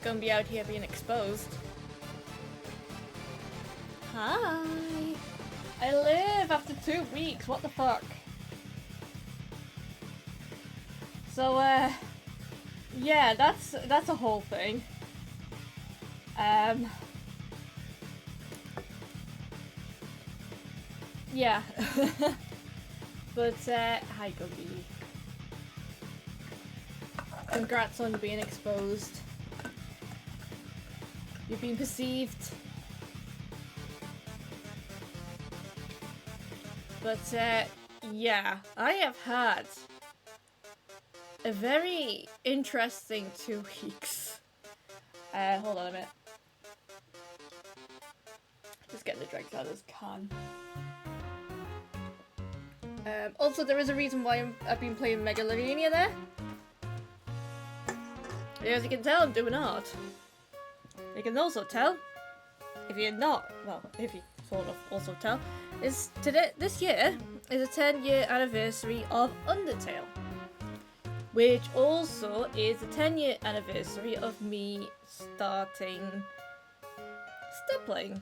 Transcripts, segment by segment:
gonna be out here being exposed. Hi! I live after 2 weeks, what the fuck? So, yeah, that's a whole thing. Yeah. But, hi Gumby. Congrats on being exposed. You've been perceived. But, yeah, I have had a very interesting 2 weeks. Hold on a minute. Just getting the drinks out of this can. Also, there is a reason why I've been playing Megalomania there. As you can tell, I'm doing art. You can also tell, if you're not, well, if you sort of also tell, is this year is a 10-year anniversary of Undertale, which also is a 10-year anniversary of me starting stippling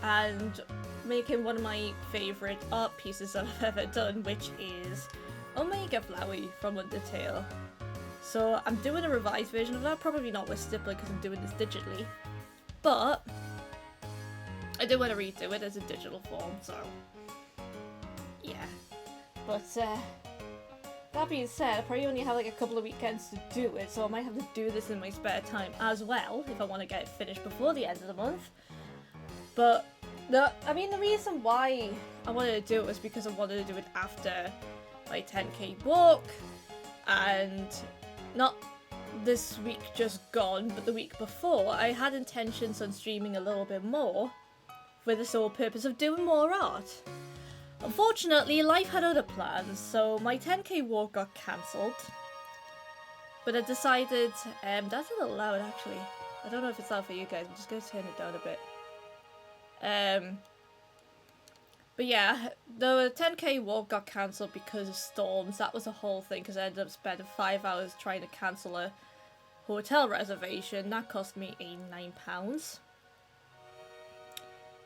and making one of my favourite art pieces that I've ever done, which is Omega Flowey from Undertale. So I'm doing a revised version of that, probably not with stippling because I'm doing this digitally, but I do want to redo it as a digital form, so yeah. But that being said, I probably only have like a couple of weekends to do it, so I might have to do this in my spare time as well if I want to get it finished before the end of the month. But the reason why I wanted to do it was because I wanted to do it after my 10k walk, and not this week just gone, but the week before. I had intentions on streaming a little bit more for the sole purpose of doing more art. Unfortunately, life had other plans, so my 10k walk got cancelled. But I decided, that's a little loud actually. I don't know if it's loud for you guys, I'm just going to turn it down a bit. But yeah, the 10k walk got cancelled because of storms. That was a whole thing, because I ended up spending 5 hours trying to cancel a hotel reservation. That cost me £89.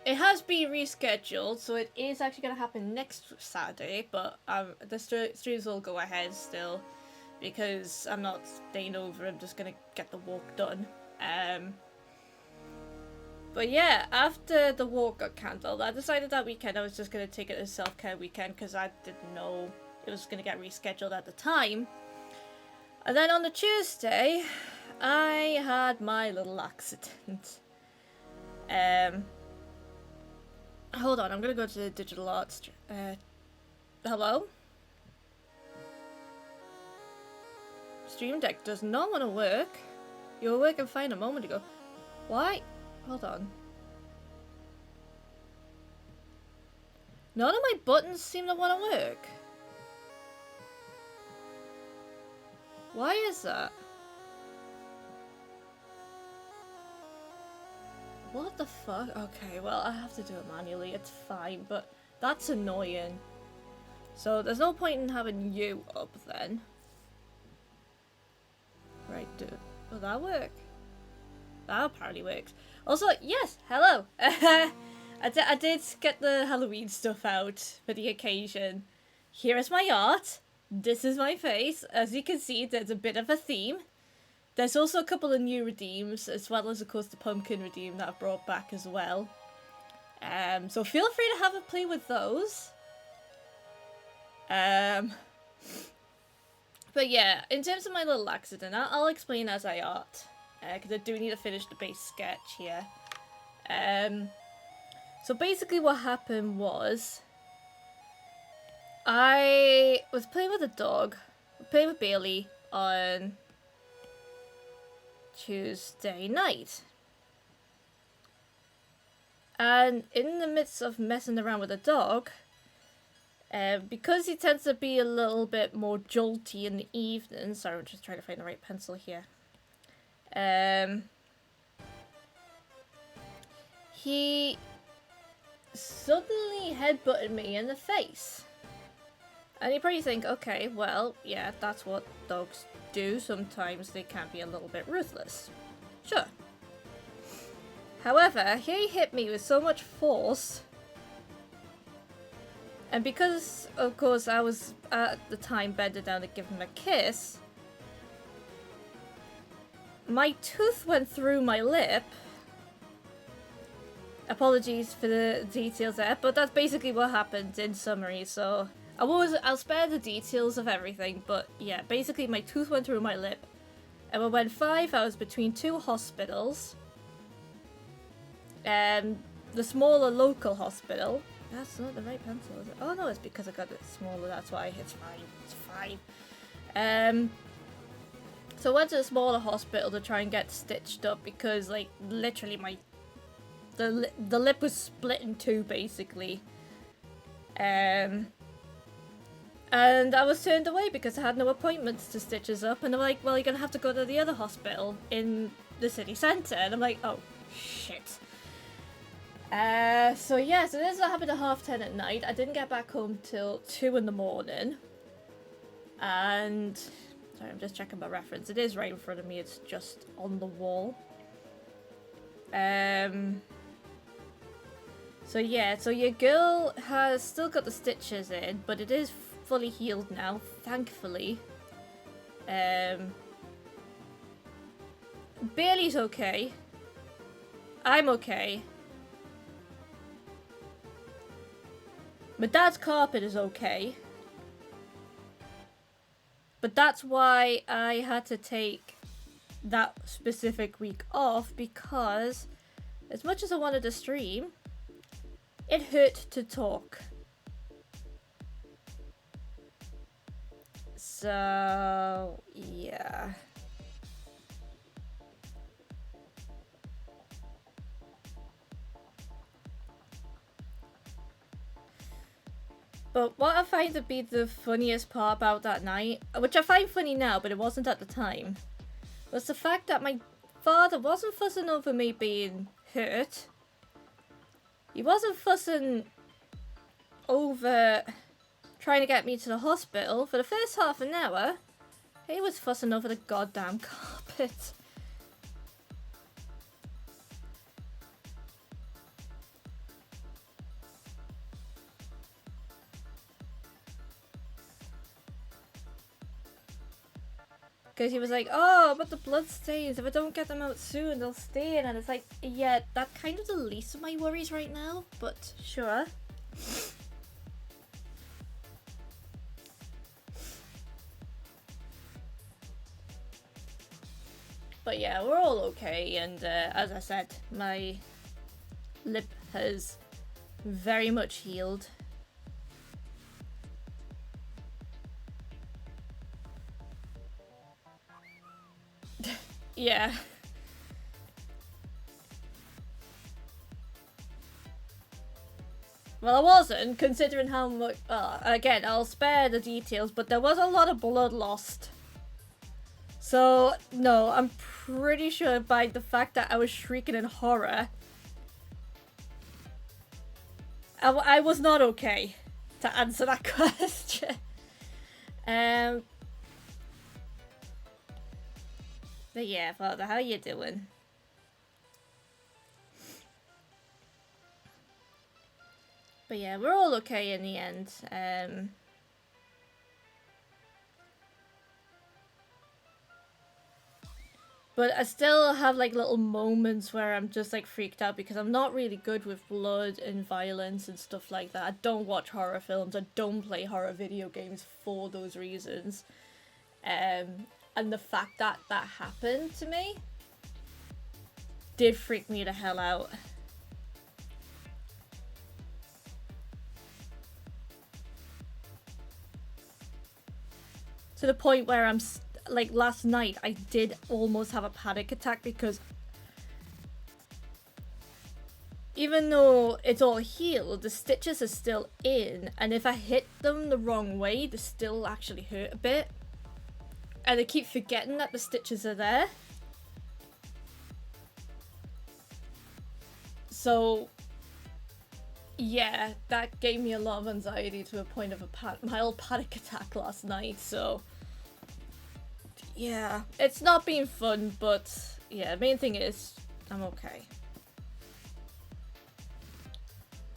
It has been rescheduled, so it is actually going to happen next Saturday, but the streams will go ahead still, because I'm not staying over, I'm just going to get the walk done. But yeah, after the walk got cancelled, I decided that weekend I was just going to take it as a self-care weekend, because I didn't know it was going to get rescheduled at the time. And then on the Tuesday, I had my little accident. Hold on, I'm going to go to the digital arts. Hello? Stream Deck does not want to work. You were working fine a moment ago. Why? Hold on. None of my buttons seem to want to work. Why is that? What the fuck? Okay, well, I have to do it manually. It's fine, but that's annoying. So there's no point in having you up then. Right, will that work? That apparently works. Also, yes, hello! I did get the Halloween stuff out for the occasion. Here is my art. This is my face. As you can see, there's a bit of a theme. There's also a couple of new redeems, as well as, of course, the pumpkin redeem that I've brought back as well. So feel free to have a play with those. But yeah, in terms of my little accident, I'll explain as I art. Because I do need to finish the base sketch here. So basically what happened was, I was playing with a dog, playing with Bailey on Tuesday night. And in the midst of messing around with the dog, because he tends to be a little bit more jolty in the evening, sorry, I'm just trying to find the right pencil here. He suddenly headbutted me in the face. And you probably think, okay, well, yeah, that's what dogs do. Sometimes they can be a little bit ruthless. Sure. However, he hit me with so much force. And because, of course, I was at the time bending down to give him a kiss, my tooth went through my lip. Apologies for the details there, but that's basically what happened in summary, so... I'll spare the details of everything, but yeah, basically my tooth went through my lip. And we went 5 hours between 2 hospitals. The smaller local hospital. That's not the right pencil, is it? Oh no, it's because I got it smaller, that's why. It's fine, it's fine. So I went to the smaller hospital to try and get stitched up because, like, literally the lip was split in 2, basically. And I was turned away because I had no appointments to stitch us up. And they're like, well, you're going to have to go to the other hospital in the city centre. And I'm like, oh, shit. So yeah, so this happened at 10:30 at night. I didn't get back home till 2 in the morning. And... sorry, I'm just checking my reference. It is right in front of me. It's just on the wall. So yeah, so your girl has still got the stitches in, but it is fully healed now, thankfully. Bailey's okay. I'm okay. My dad's carpet is okay. But that's why I had to take that specific week off, because as much as I wanted to stream, it hurt to talk. So, yeah. But what I find to be the funniest part about that night, which I find funny now, but it wasn't at the time, was the fact that my father wasn't fussing over me being hurt. He wasn't fussing over trying to get me to the hospital. For the first half an hour, he was fussing over the goddamn carpet. Because he was like, oh, but the blood stains, if I don't get them out soon, they'll stain. And it's like, yeah, that's kind of the least of my worries right now, but sure. But yeah, we're all okay, and as I said, my lip has very much healed. Yeah. Well, I wasn't, considering how much... again, I'll spare the details, but there was a lot of blood lost. So, no, I'm pretty sure by the fact that I was shrieking in horror, I was not okay to answer that question. But yeah, Father, how you doing? But yeah, we're all okay in the end. But I still have like little moments where I'm just like freaked out because I'm not really good with blood and violence and stuff like that. I don't watch horror films. I don't play horror video games for those reasons. And the fact that that happened to me did freak me the hell out. To the point where I'm like last night I did almost have a panic attack because even though it's all healed, the stitches are still in, and if I hit them the wrong way, they still actually hurt a bit. And I keep forgetting that the stitches are there. So Yeah, that gave me a lot of anxiety to a point of a mild panic attack last night, so... Yeah, it's not been fun, but yeah, main thing is, I'm okay.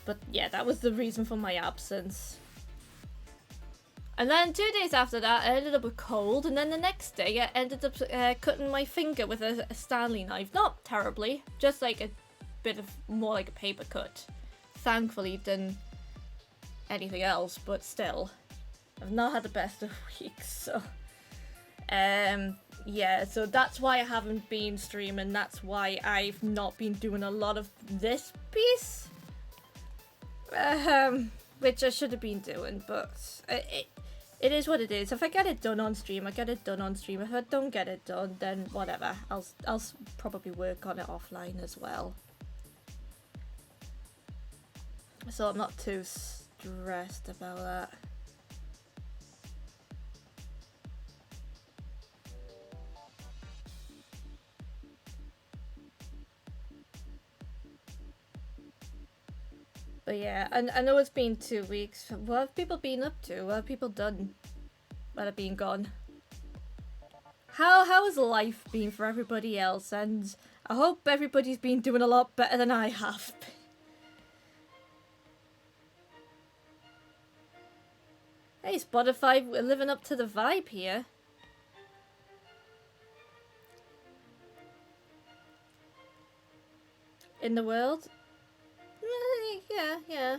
But yeah, that was the reason for my absence. And then 2 days after that, I ended up with cold, and then the next day I ended up cutting my finger with a Stanley knife. Not terribly, just like a bit of more like a paper cut. Thankfully than anything else, but still. I've not had the best of weeks, so... yeah, so that's why I haven't been streaming, that's why I've not been doing a lot of this piece. Which I should have been doing, but it is what it is. If I get it done on stream, I get it done on stream. If I don't get it done, then whatever. I'll probably work on it offline as well. So I'm not too stressed about that. But yeah, I know it's been 2 weeks. What have people been up to? What have people done while I've been gone? How has life been for everybody else? And I hope everybody's been doing a lot better than I have. Hey Spotify, we're living up to the vibe here. In the world? Yeah.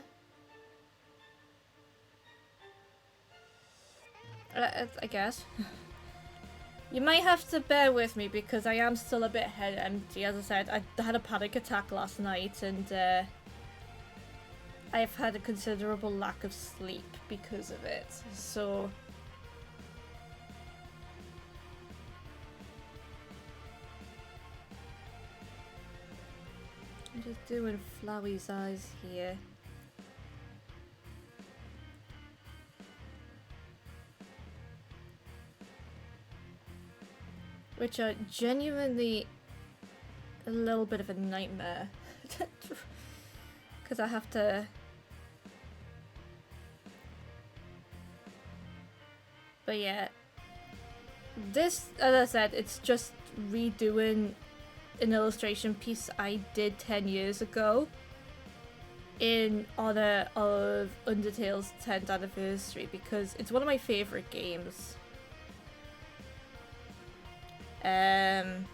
I guess. You might have to bear with me because I am still a bit head empty. As I said, I had a panic attack last night and I've had a considerable lack of sleep because of it. So... I'm just doing Flowey's eyes here. Which are genuinely a little bit of a nightmare. Because I have to... But yeah. This, as I said, it's just redoing an illustration piece I did 10 years ago in honor of Undertale's 10th anniversary because it's one of my favourite games. And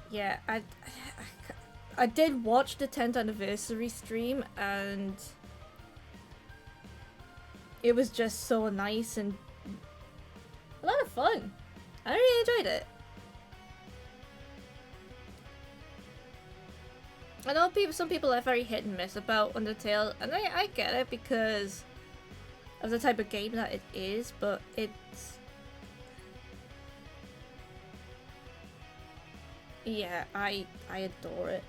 yeah, I did watch the 10th anniversary stream and it was just so nice and a lot of fun. I really enjoyed it. I know some people are very hit and miss about Undertale, and I get it because of the type of game that it is, but it's... Yeah, I adore it.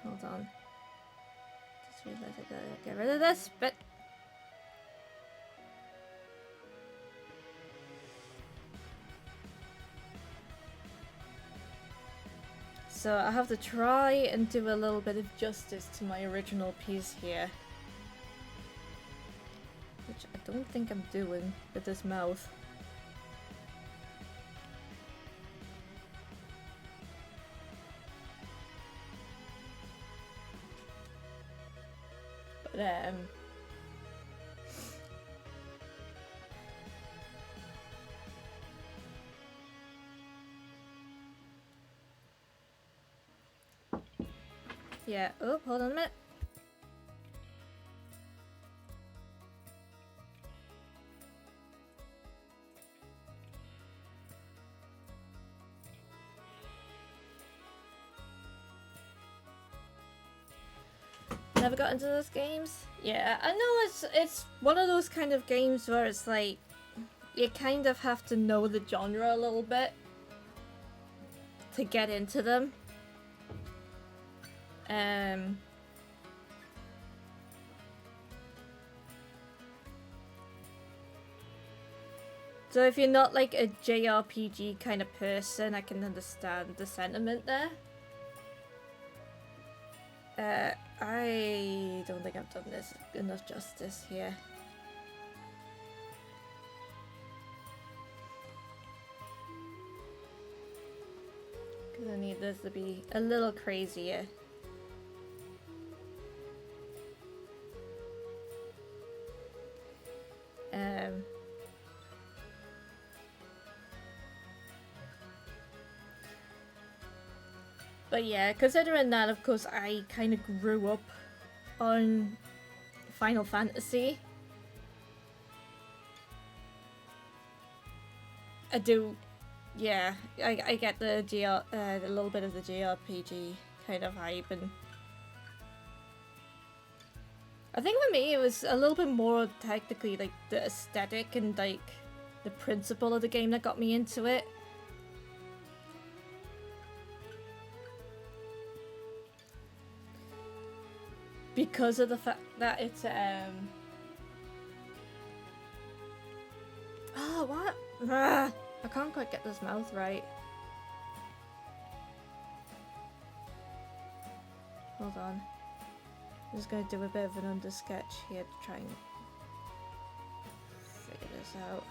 Hold on. Just realized I gotta get rid of this, but... So I have to try and do a little bit of justice to my original piece here. Which I don't think I'm doing with this mouth. But yeah, oh, hold on a minute. Never got into those games? Yeah, I know it's one of those kind of games where it's like, you kind of have to know the genre a little bit to get into them. So if you're not like a JRPG kind of person, I can understand the sentiment there. I don't think I've done this enough justice here. Because I need this to be a little crazier. But yeah, considering that, of course, I kind of grew up on Final Fantasy. I do, yeah, I get the a little bit of the JRPG kind of hype, and I think for me it was a little bit more technically like the aesthetic and like the principle of the game that got me into it. Because of the fact that it's oh, what? I can't quite get this mouth right. Hold on. I'm just gonna do a bit of an undersketch here to try and figure this out.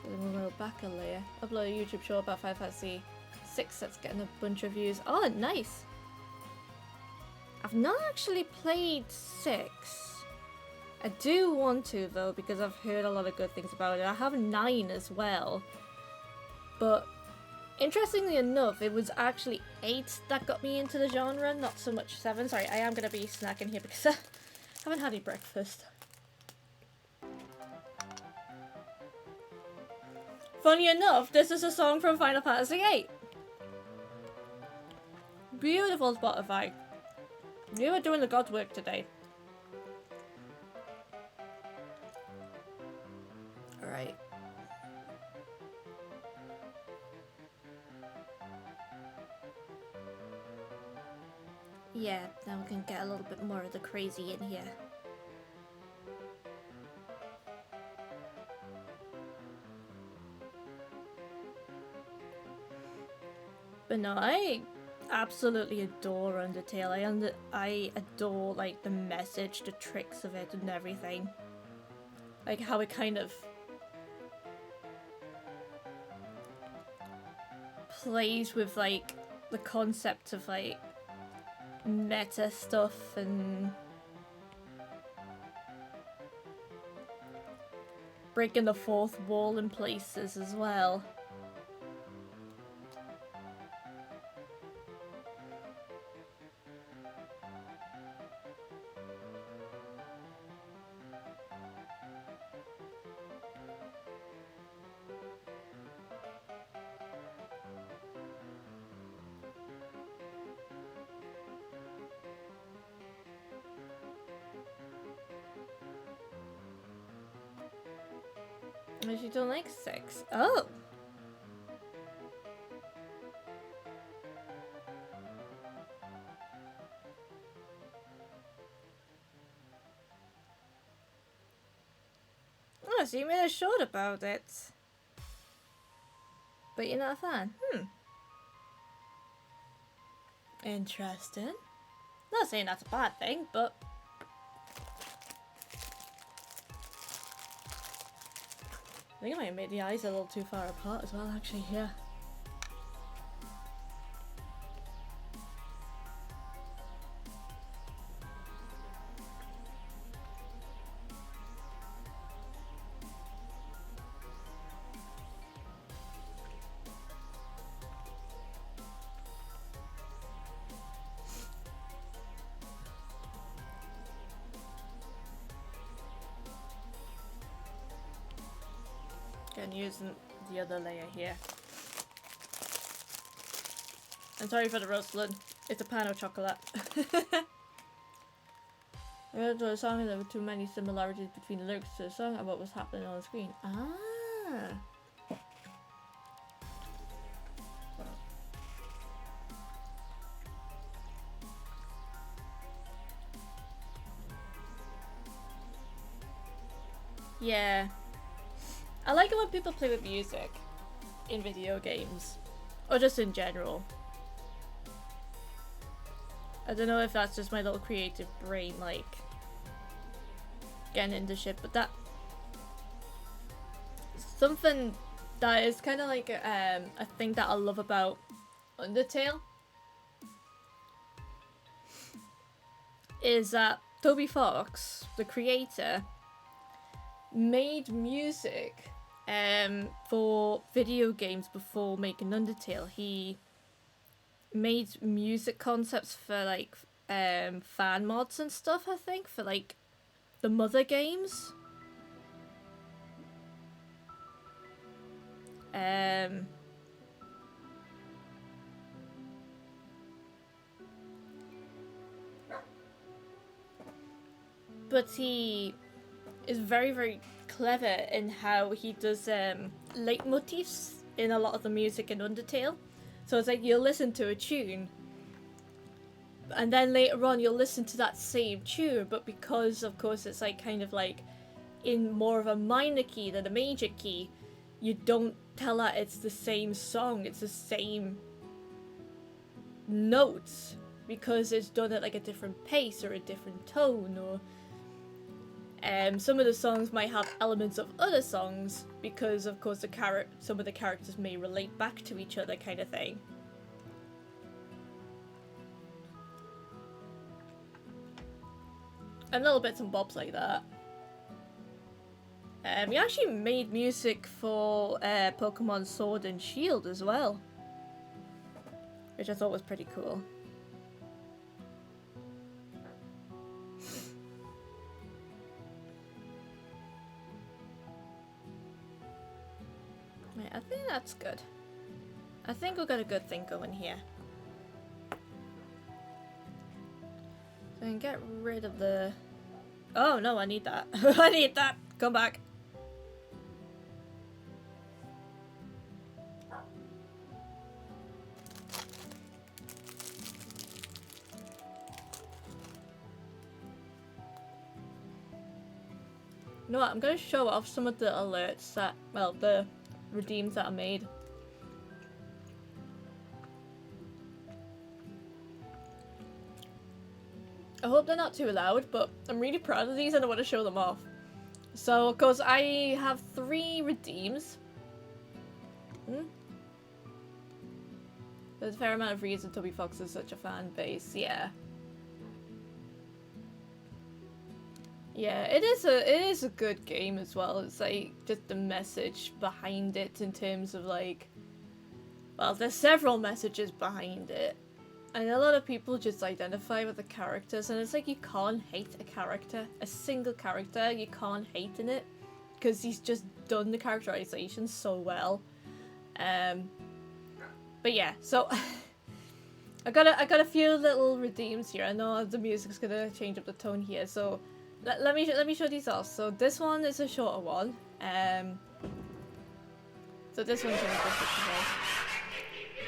Then we'll go back a layer. Upload a YouTube show about Final Fantasy 6 that's getting a bunch of views. Oh, nice! I've not actually played 6. I do want to though, because I've heard a lot of good things about it. I have 9 as well. But interestingly enough, it was actually 8 that got me into the genre, not so much 7. Sorry, I am going to be snacking here because I haven't had any breakfast. Funny enough, this is a song from Final Fantasy VIII. Beautiful Spotify. You were doing the God's work today. Alright. Yeah, now we can get a little bit more of the crazy in here. But no, I absolutely adore Undertale. I adore like the message, the tricks of it and everything. Like how it kind of plays with like the concept of like meta stuff and breaking the fourth wall in places as well. You don't like 6? Oh! Oh, so you made a short about it. But you're not a fan? Interesting. Not saying that's a bad thing, but I think I might have made the eyes a little too far apart as well, actually, yeah. And using the other layer here. I'm sorry for the rustling. It's a pan of chocolate. I heard the song and there were too many similarities between the lyrics to the song and what was happening on the screen. Ah. Yeah. I like it when people play with music in video games. Or just in general. I don't know if that's just my little creative brain, like, getting into shit, but that... Something that is kind of like a thing that I love about Undertale is that Toby Fox, the creator, made music for video games before making Undertale. He made music concepts for like fan mods and stuff, I think, for like the Mother games. But he is very, very clever in how he does leitmotifs in a lot of the music in Undertale. So it's like you'll listen to a tune, and then later on you'll listen to that same tune, but because of course it's like kind of like in more of a minor key than a major key, you don't tell that it's the same song, it's the same notes, because it's done at like a different pace or a different tone, or some of the songs might have elements of other songs because of course some of the characters may relate back to each other, kind of thing. And little bits and bobs like that. He actually made music for Pokemon Sword and Shield as well, which I thought was pretty cool. Right, I think that's good. I think we've got a good thing going here. So I can get rid of the... Oh no, I need that. I need that! Come back. You know what, I'm going to show off some of the alerts that, well, the redeems that I made. I hope they're not too loud, but I'm really proud of these and I want to show them off. So, of course, I have 3 redeems. There's a fair amount of reason Toby Fox is such a fan base, yeah. Yeah, it is a good game as well. It's like just the message behind it in terms of like, well, there's several messages behind it, and a lot of people just identify with the characters, and it's like you can't hate a character, a single character. You can't hate in it because he's just done the characterization so well. But yeah, so I got a few little redeems here. I know the music's gonna change up the tone here, so. Let me show these off. So this one is a shorter one. So this one's gonna be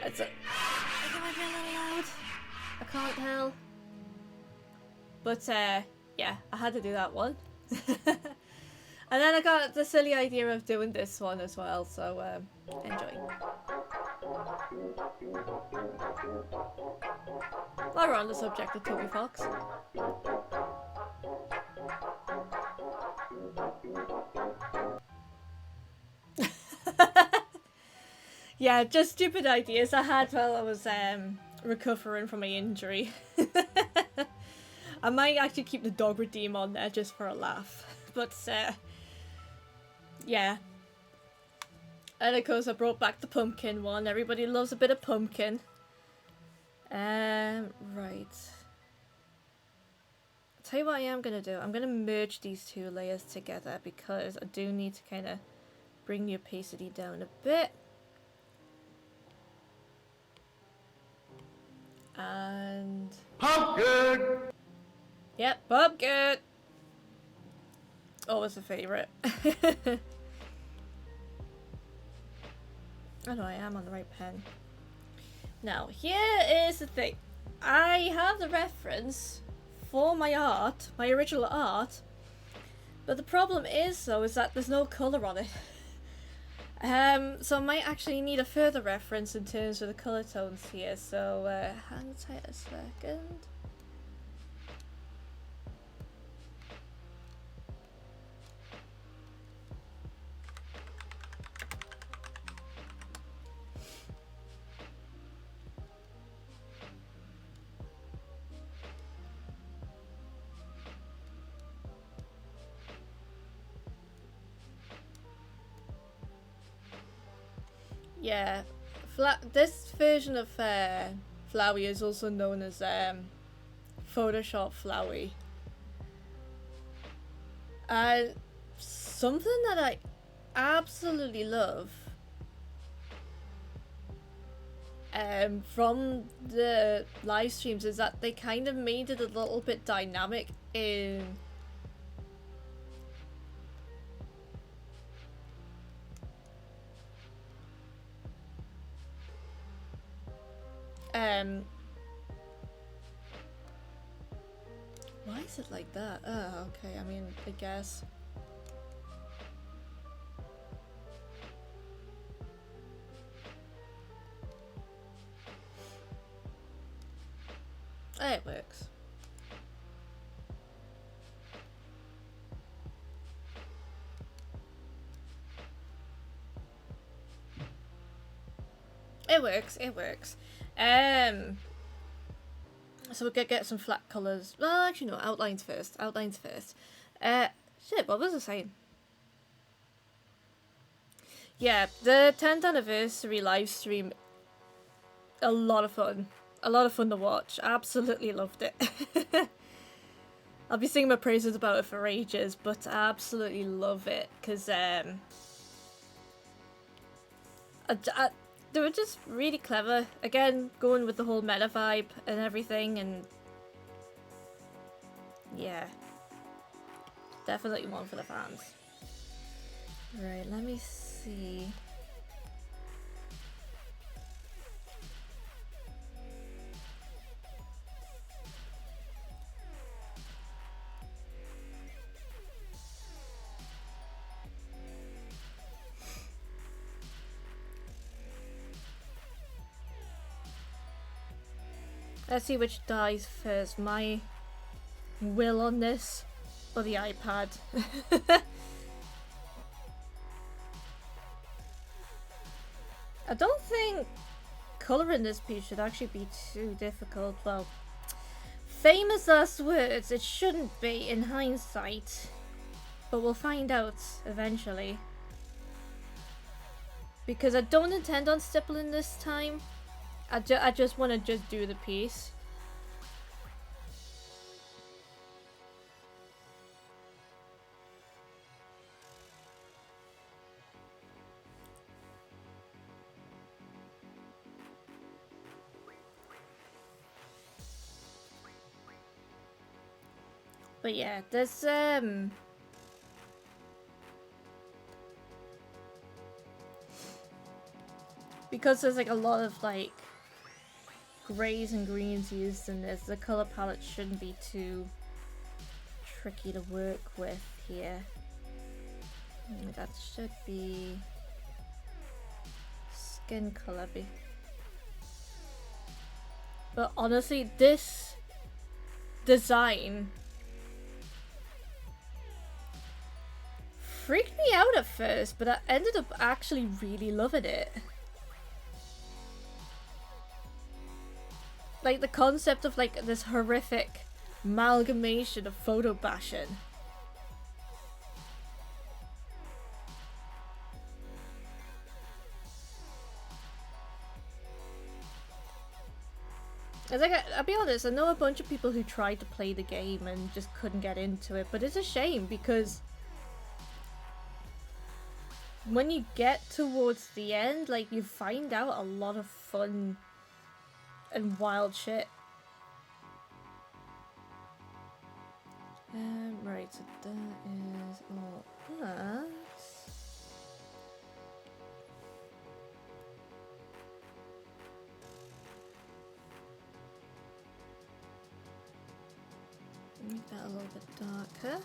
it's a. I think it might be a little loud. I can't tell. But yeah, I had to do that one. And then I got the silly idea of doing this one as well. So enjoy. While we're on the subject of Toby Fox. Yeah, just stupid ideas I had while I was recovering from my injury. I might actually keep the dog redeem on there just for a laugh. But yeah. And of course I brought back the pumpkin one. Everybody loves a bit of pumpkin. Right. I'll tell you what I am going to do. I'm going to merge these 2 layers together because I do need to kind of bring the opacity down a bit. And... Pumpkin! Yep, pumpkin! Always a favourite. Oh no, I am on the right pen. Now, here is the thing. I have the reference for my art, my original art, But the problem is, though, is that there's no colour on it. So I might actually need a further reference in terms of the colour tones here, so hang tight a second. Yeah, this version of Flowey is also known as Photoshop Flowey. Something that I absolutely love from the live streams is that they kind of made it a little bit dynamic in why is it like that? Oh, okay, I mean, I guess. Oh, it works. It works, it works. So we're gonna get some flat colours. Well, actually no, outlines first. Outlines first. Shit, what was I saying? Yeah, the 10th anniversary live stream, a lot of fun. A lot of fun to watch. Absolutely loved it. I'll be singing my praises about it for ages, but I absolutely love it, because they were just really clever. Again, going with the whole meta vibe and everything, and yeah. Definitely one for the fans. Right, let me see. Let's see which dies first. My will on this or the iPad. I don't think colouring this piece should actually be too difficult. Well, famous last words, it shouldn't be in hindsight, but we'll find out eventually. Because I don't intend on stippling this time. I just want to just do the piece. But yeah, there's because there's like a lot of like grays and greens used in this, the color palette shouldn't be too tricky to work with here. That should be skin color. But honestly, this design freaked me out at first, but I ended up actually really loving it. Like the concept of like this horrific amalgamation of photo bashing. It's like, I'll be honest, I know a bunch of people who tried to play the game and just couldn't get into it, but it's a shame because when you get towards the end, like, you find out a lot of fun and wild shit. Right, so that is all that. Make that a little bit darker.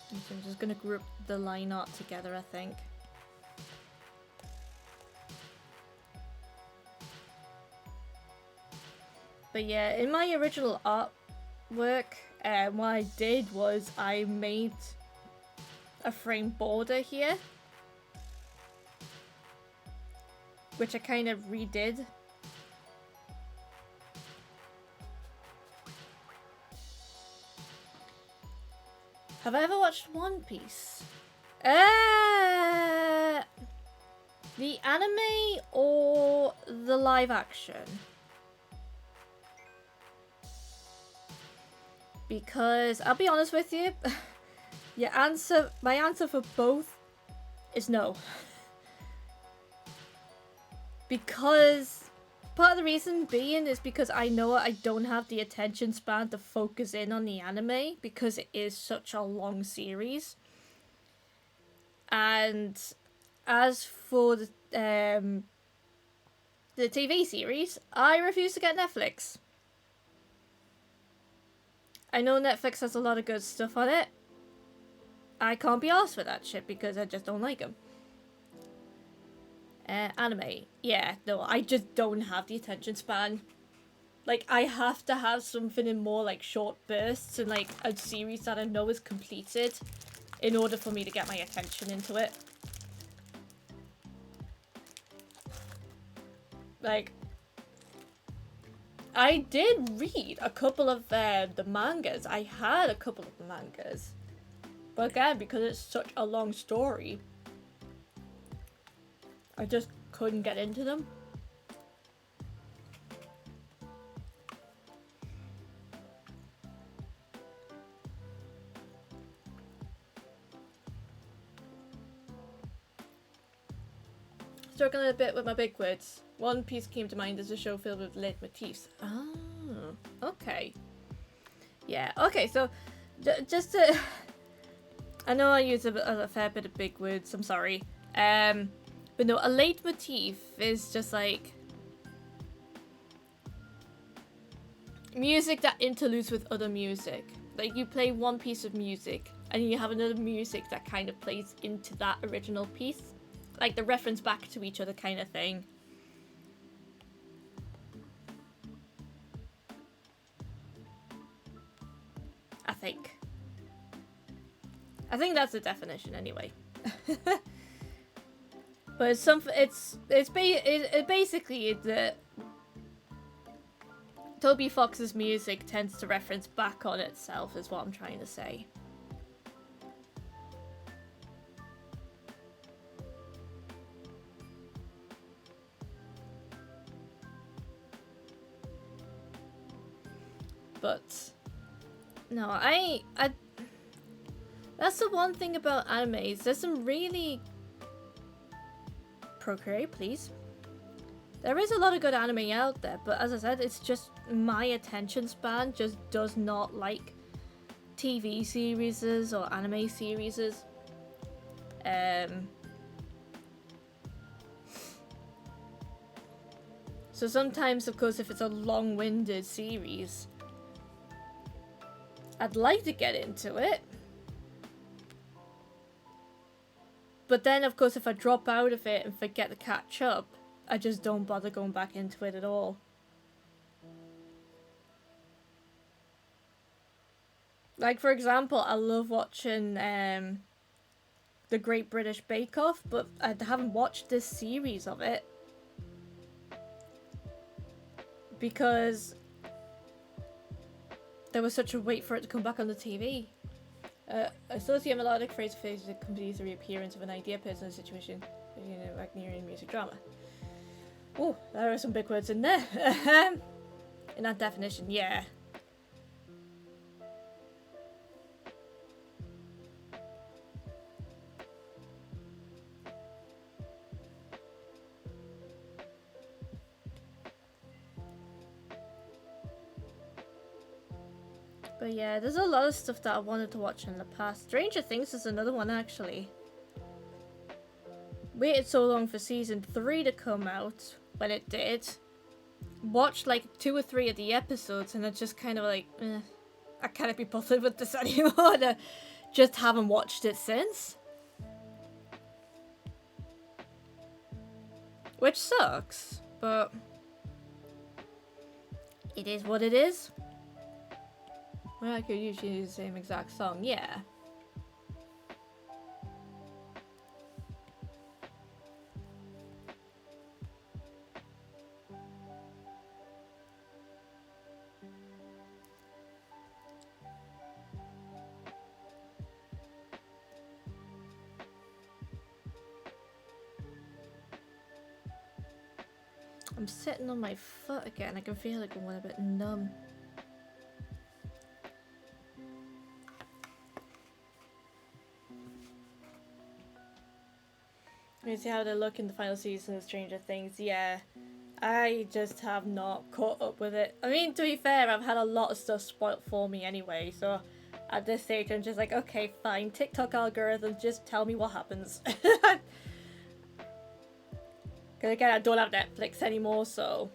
So I'm just gonna group the line art together, I think. But yeah, in my original artwork, what I did was I made a frame border here, which I kind of redid. Have I ever watched One Piece? The anime or the live action? Because I'll be honest with you, my answer for both is no. Because part of the reason being is because I know I don't have the attention span to focus in on the anime because it is such a long series. And as for the TV series, I refuse to get Netflix. I know Netflix has a lot of good stuff on it. I can't be arsed for that shit because I just don't like them. Anime. Yeah, no, I just don't have the attention span. Like, I have to have something in more, like, short bursts and, like, a series that I know is completed in order for me to get my attention into it. Like, I did read a couple of the mangas. I had a couple of the mangas. But again, because it's such a long story, I just couldn't get into them. Struggling a bit with my big words. One Piece came to mind as a show filled with leitmotifs. Oh, okay. Yeah, okay, so just to... I know I use a fair bit of big words, I'm sorry. But no, a leitmotif is just like... music that interludes with other music. Like, you play one piece of music, and you have another music that kind of plays into that original piece. Like, the reference back to each other kind of thing. I think that's the definition anyway. But it's something. It's basically the Toby Fox's music tends to reference back on itself, is what I'm trying to say. But no, I that's the one thing about animes. There's some really... Procreate, please. There is a lot of good anime out there, but as I said, it's just my attention span just does not like TV series or anime series. So sometimes, of course, if it's a long-winded series, I'd like to get into it. But then, of course, if I drop out of it and forget to catch up, I just don't bother going back into it at all. Like, for example, I love watching The Great British Bake Off, but I haven't watched this series of it. Because there was such a wait for it to come back on the TV. Associate melodic phrase phase that accompanies the reappearance of an idea, person, situation, you know, Wagnerian music drama. Oh, there are some big words in there. In that definition, yeah. But yeah, there's a lot of stuff that I wanted to watch in the past. Stranger Things is another one, actually. Waited so long for season 3 to come out when it did. Watched like 2 or 3 of the episodes and it's just kind of like, I can't be bothered with this anymore. To just haven't watched it since. Which sucks, but it is what it is. Well, I could usually use the same exact song, yeah. I'm sitting on my foot again. I can feel like I'm a bit numb. You see how they look in the final season of Stranger Things? Yeah, I just have not caught up with it. I mean, to be fair, I've had a lot of stuff spoilt for me anyway, so at this stage I'm just like, okay, fine, TikTok algorithm, just tell me what happens. Because again, I don't have Netflix anymore, so...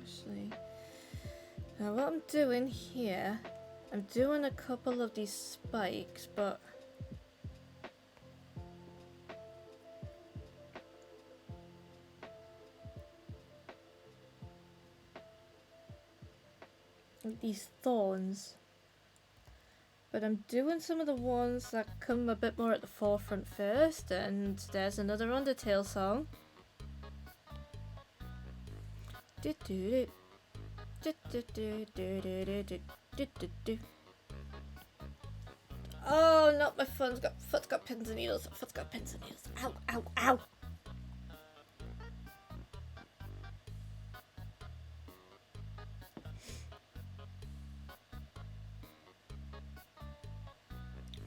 Actually, now what I'm doing here, I'm doing a couple of these spikes, but... these thorns, but I'm doing some of the ones that come a bit more at the forefront first, and there's another Undertale song. Oh no, my foot's got pins and needles. Foot's got pins and needles. Ow, ow, ow.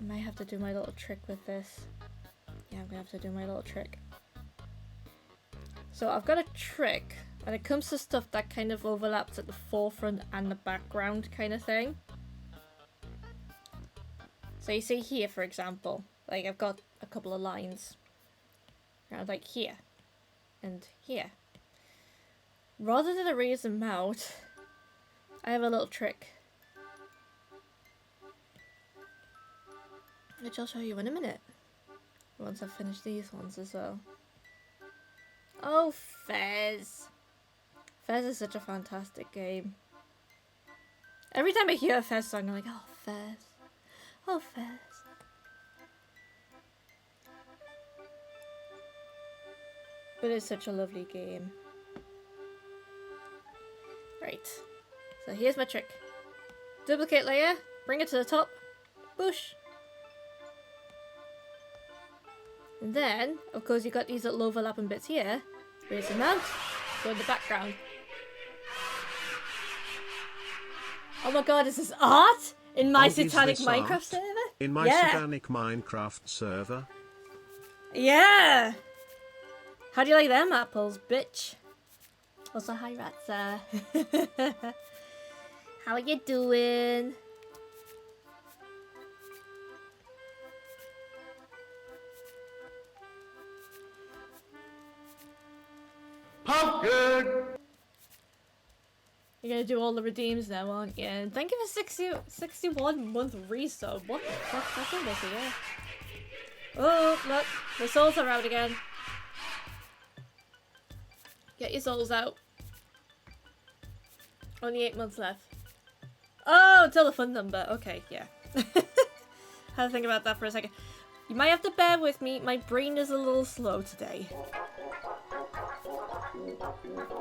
I might have to do my little trick with this. Yeah, I'm gonna have to do my little trick. So I've got a trick when it comes to stuff that kind of overlaps at the forefront and the background kind of thing. So you see here, for example, like I've got a couple of lines. Like here and here. Rather than erase them out, I have a little trick. Which I'll show you in a minute. Once I've finished these ones as well. Oh, Fez. Fez is such a fantastic game. Every time I hear a Fez song, I'm like, oh, Fez. Oh, Fez. But it's such a lovely game. Right. So here's my trick. Duplicate layer, bring it to the top, push. And then, of course, you got these little overlapping bits here. Raise them out, go in the background. Oh my god, is this art? In my satanic Minecraft server? In my satanic Minecraft server? Yeah! How do you like them apples, bitch? Also, hi, Ratza. How are you doing? Pumpkin! You're gonna do all the redeems now, aren't you? And thank you for 61 month resub. What the fuck? That's almost a year. Oh, look. The souls are out again. Get your souls out. Only 8 months left. Oh, until the fun number. Okay, yeah. Had to think about that for a second. You might have to bear with me. My brain is a little slow today.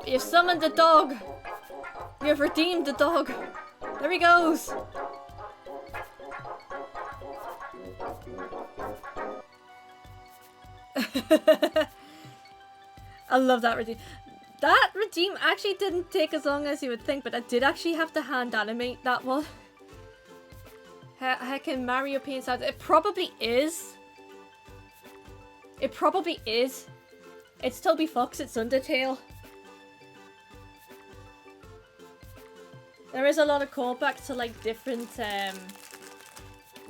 You've summoned the dog. You've redeemed the dog. There he goes. I love that redeem. That redeem actually didn't take as long as you would think, but I did actually have to hand animate that one. Heckin' Mario Paint sounds. It probably is. It probably is. It's Toby Fox, it's Undertale. There is a lot of callbacks to like different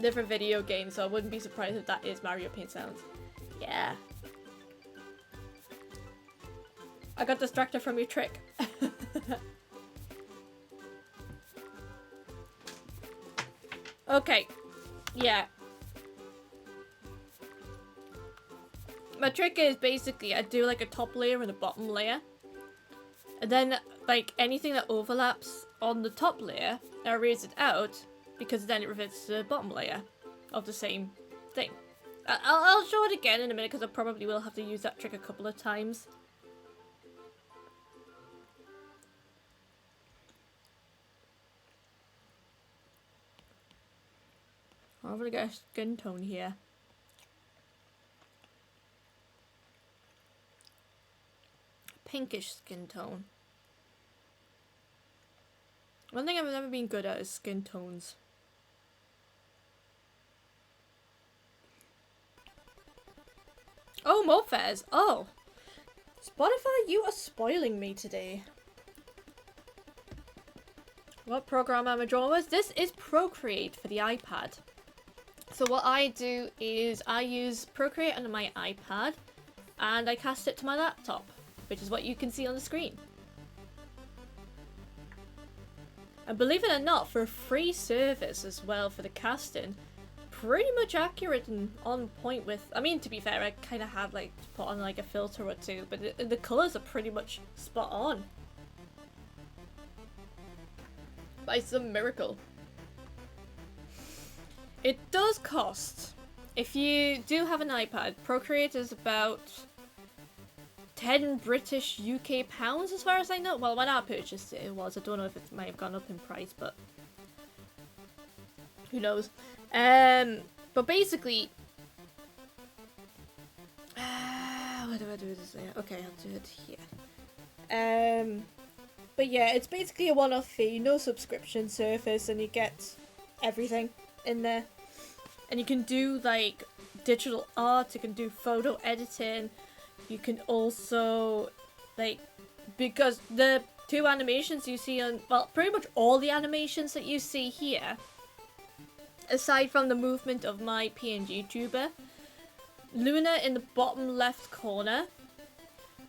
different video games, so I wouldn't be surprised if that is Mario Paint sounds. Yeah. I got distracted from your trick. Okay. Yeah. My trick is basically I do like a top layer and a bottom layer. And then like anything that overlaps on the top layer, I erase it out because then it reverts to the bottom layer of the same thing. I'll show it again in a minute because I probably will have to use that trick a couple of times. I'm gonna get a skin tone here. Pinkish skin tone. One thing I've never been good at is skin tones. Oh, Morphez! Oh! Spotify, you are spoiling me today. What program am I drawing with? This is Procreate for the iPad. So what I do is I use Procreate on my iPad and I cast it to my laptop, which is what you can see on the screen. And believe it or not, for a free service as well for the casting, pretty much accurate and on point with, I mean, to be fair, I kind of have like put on like a filter or two, but the colours are pretty much spot on. By some miracle. It does cost. If you do have an iPad, Procreate is about 10 British UK pounds as far as I know. Well, when I purchased it, it was. I don't know if it might have gone up in price, but who knows. But basically, what do I do with this layer? Okay, I'll do it here. But yeah, it's basically a one-off fee, no subscription service, and you get everything in there. And you can do like digital art, you can do photo editing, you can also like, because the two animations you see on, well, pretty much all the animations that you see here, aside from the movement of my PNG tuber, Luna in the bottom left corner,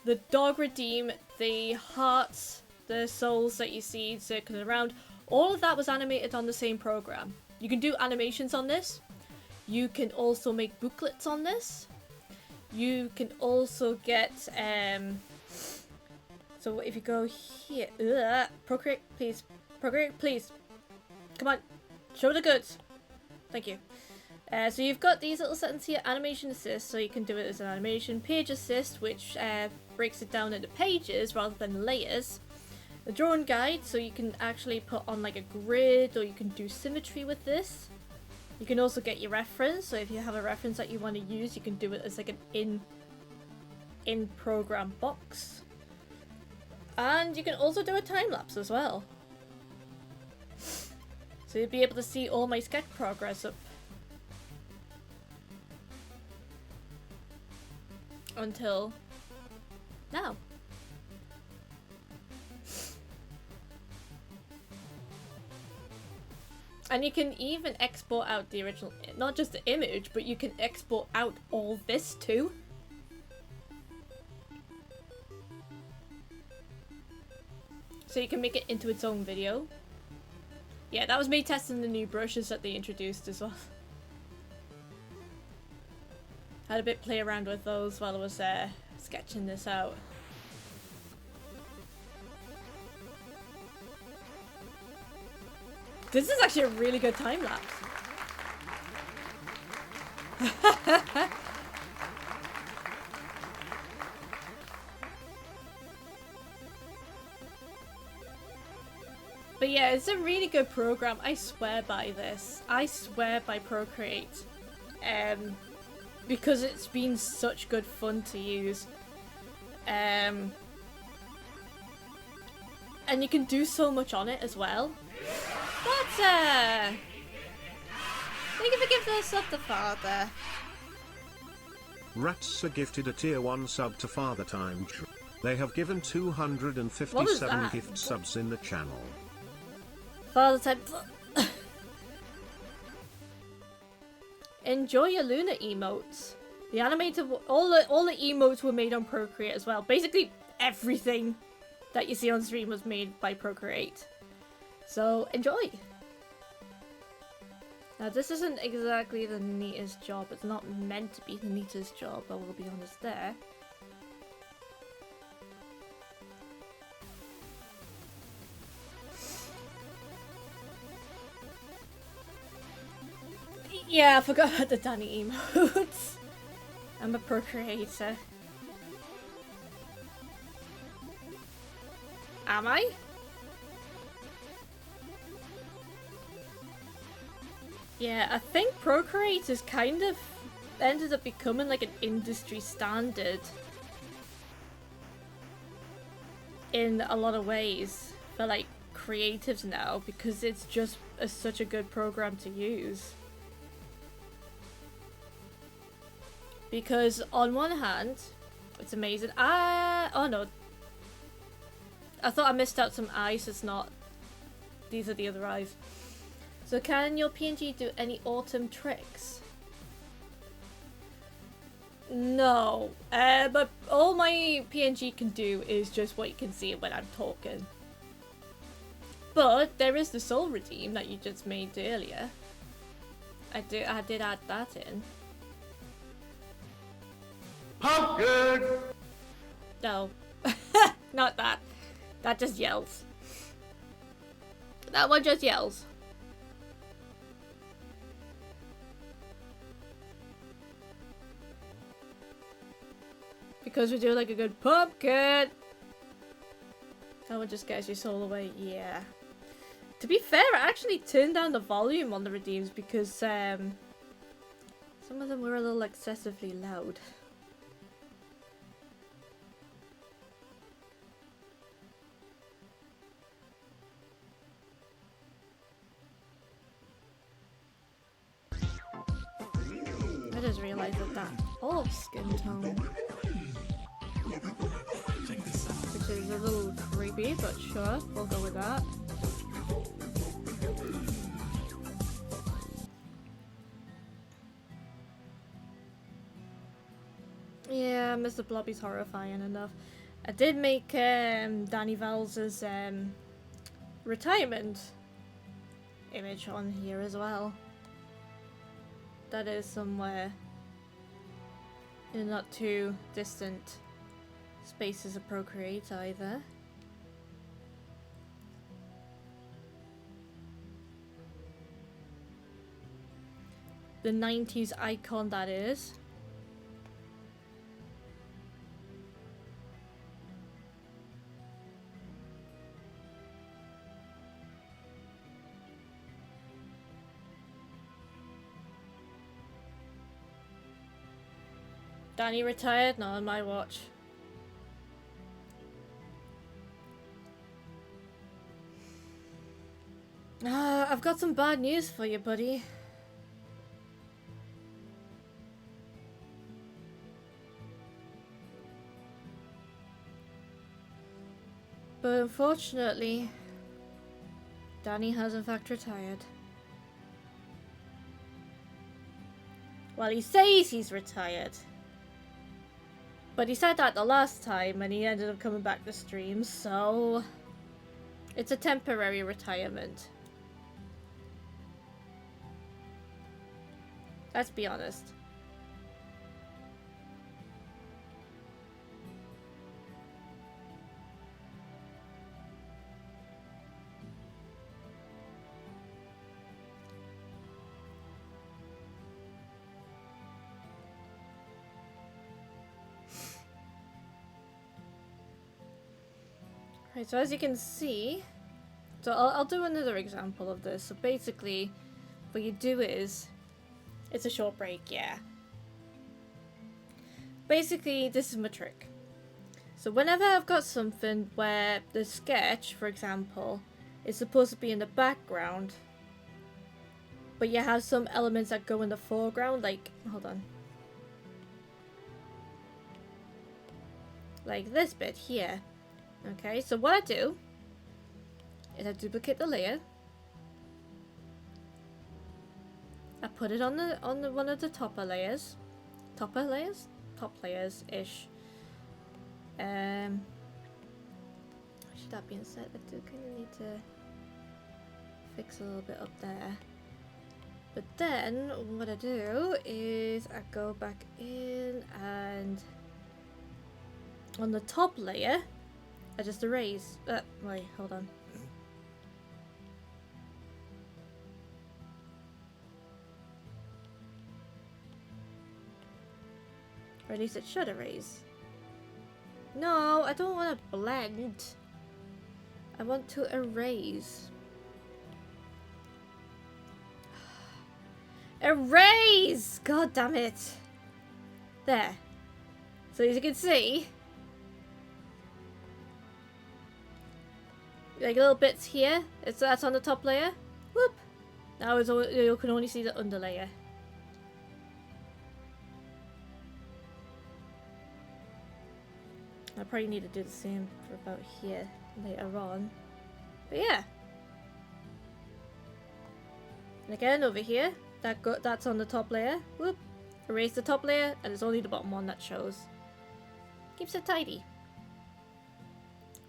the dog redeem, the hearts, the souls that you see circling around, all of that was animated on the same program. You can do animations on this. You can also make booklets on this. You can also get, so if you go here, Procreate, please. Procreate, please. Come on, show the goods. Thank you. So you've got these little settings here, animation assist, so you can do it as an animation, page assist, which breaks it down into pages rather than layers. The drawing guide, so you can actually put on like a grid, or you can do symmetry with this. You can also get your reference, so if you have a reference that you want to use, you can do it as like an in-program box. And you can also do a time-lapse as well. So you'll be able to see all my sketch progress up until now. And you can even export out the original, not just the image, but you can export out all this too. So you can make it into its own video. Yeah, that was me testing the new brushes that they introduced as well. Had a bit play around with those while I was sketching this out. This is actually a really good time lapse. But yeah, it's a really good program. I swear by this. I swear by Procreate. Because it's been such good fun to use. And you can do so much on it as well. Thank you for giving us up to Father. Rats are gifted a tier 1 sub to Father Time. They have given 257 gift subs in the channel. Father Time. enjoy your Luna emotes. The animated, all the emotes were made on Procreate as well. Basically, everything that you see on stream was made by Procreate. So, enjoy! Now, this isn't exactly the neatest job. It's not meant to be the neatest job, I will be honest there. Yeah, I forgot about the Danny emotes. I'm a procreator. Am I? Yeah, I think Procreate is kind of ended up becoming like an industry standard in a lot of ways for like creatives now, because it's just such a good program to use. Because on one hand, it's amazing. Oh no. I thought I missed out some eyes, it's not. These are the other eyes. So can your PNG do any autumn tricks? No. But all my PNG can do is just what you can see when I'm talking. But there is the soul redeem that you just made earlier. I did add that in. Pumpkin! No. Not that. That just yells. That one just yells. Because we do like a good pumpkin. That one just gets your soul away. Yeah. To be fair, I actually turned down the volume on the redeems because some of them were a little excessively loud. I just realised that olive skin tone, which is a little creepy, but sure, we'll go with that. Yeah, Mr. Blobby's horrifying enough. I did make Danny Val's retirement image on here as well. That is somewhere in not too distant spaces of Procreate either. The 90s icon that is. Danny retired? Not on my watch. I've got some bad news for you, buddy. But unfortunately, Danny has in fact retired. Well, he says he's retired. But he said that the last time and he ended up coming back to stream, so it's a temporary retirement. Let's be honest. Right, so as you can see, so I'll do another example of this. So basically, what you do is, it's a short break, yeah. Basically, this is my trick. So whenever I've got something where the sketch, for example, is supposed to be in the background, but you have some elements that go in the foreground, like, hold on. Like this bit here. Okay, so what I do is I duplicate the layer. I put put it on the one of the top layers ish. Actually, that being said, I do kind of need to fix a little bit up there. But then what I do is I go back in and on the top layer I just erase. Wait, hold on. Or at least it should erase. No, I don't want to blend. I want to erase. Erase! God damn it. There. So as you can see, like little bits here, that's on the top layer. Whoop! Now you can only see the under layer. I probably need to do the same for about here later on. But yeah. And again over here, that's on the top layer. Whoop. Erase the top layer and it's only the bottom one that shows. Keeps it tidy.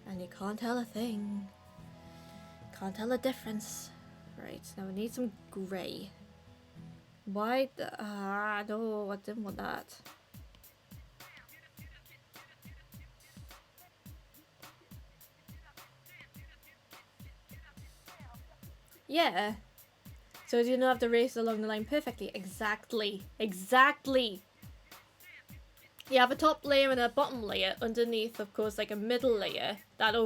And you can't tell a thing. Can't tell a difference. Right, now we need some grey. Why no, I didn't want that. Yeah. So you don't have to race along the line perfectly. Exactly. Exactly. You have a top layer and a bottom layer. Underneath, of course, like a middle layer that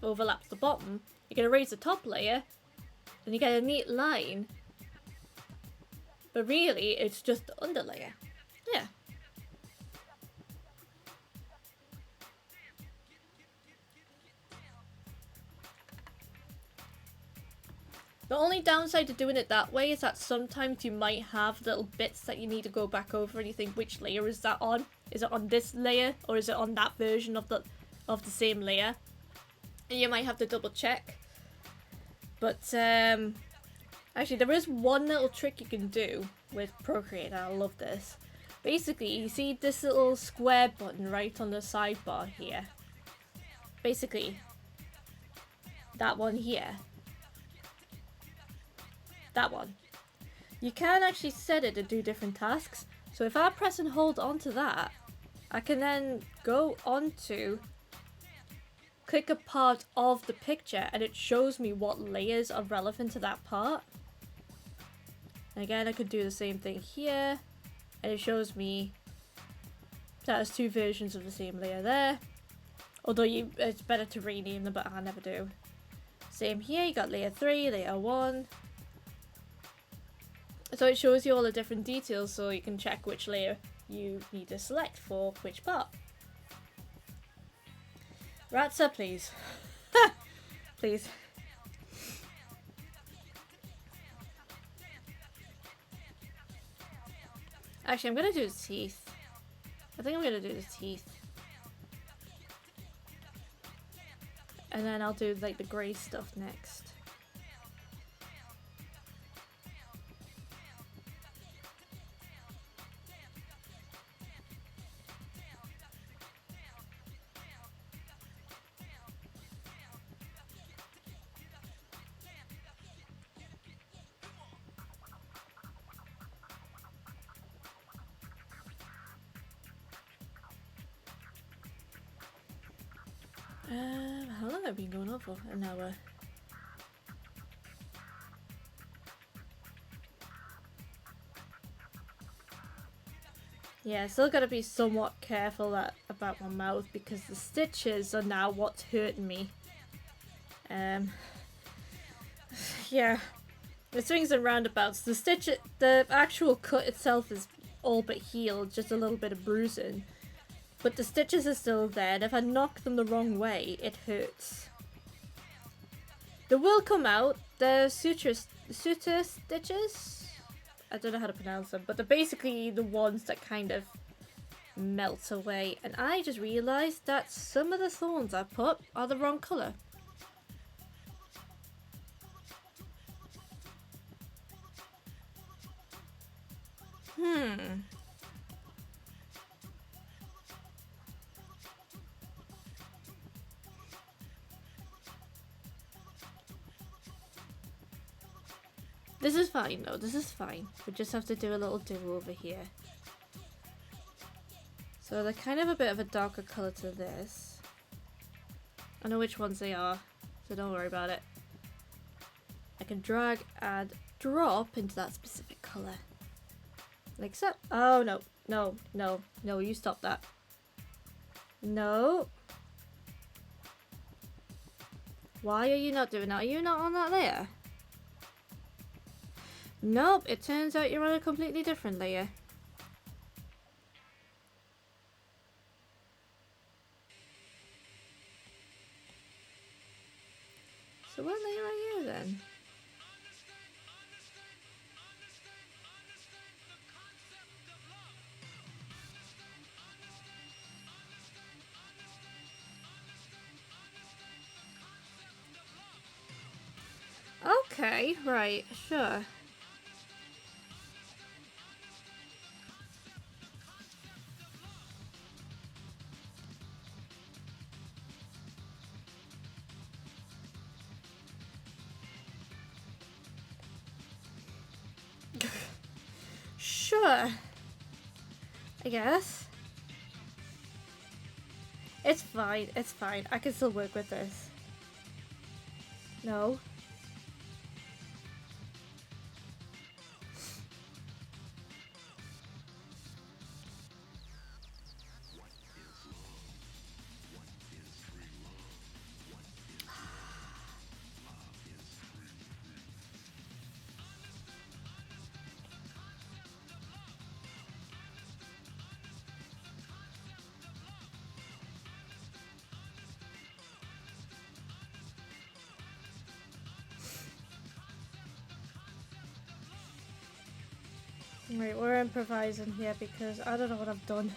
overlaps the bottom. You're going to raise the top layer and you get a neat line. But really, it's just the under layer. Yeah. The only downside to doing it that way is that sometimes you might have little bits that you need to go back over and you think, which layer is that on? Is it on this layer or is it on that version of the same layer? And you might have to double check. But actually there is one little trick you can do with Procreate, and I love this. Basically, you see this little square button right on the sidebar here. Basically, that one here. That one. You can actually set it to do different tasks. So if I press and hold onto that, I can then go onto, click a part of the picture and it shows me what layers are relevant to that part. And again, I could do the same thing here and it shows me that there's two versions of the same layer there. Although it's better to rename them, but I never do. Same here, you got layer 3, layer 1. So it shows you all the different details so you can check which layer you need to select for which part. Ratsa, please. Please. Actually, I'm gonna do the teeth. I think I'm gonna do the teeth. And then I'll do like the grey stuff next. How long have I been going on for? An hour. Yeah, still gotta be somewhat careful about my mouth because the stitches are now what's hurting me. Yeah, the swings and roundabouts. The actual cut itself is all but healed, just a little bit of bruising. But the stitches are still there, and if I knock them the wrong way, it hurts. They will come out. They're suture stitches? I don't know how to pronounce them, but they're basically the ones that kind of melt away. And I just realised that some of the thorns I put are the wrong colour. This is fine though, this is fine. We just have to do a little do over here. So they're kind of a bit of a darker colour to this. I know which ones they are, so don't worry about it. I can drag and drop into that specific colour. Like so. Oh no, no, no, no, you stop that. No. Why are you not doing that? Are you not on that layer? Nope, it turns out you're on a completely different layer. So what layer are you then? Okay, right, sure. Sure. I guess. It's fine, it's fine. I can still work with this. No. Right, we're improvising here because I don't know what I've done.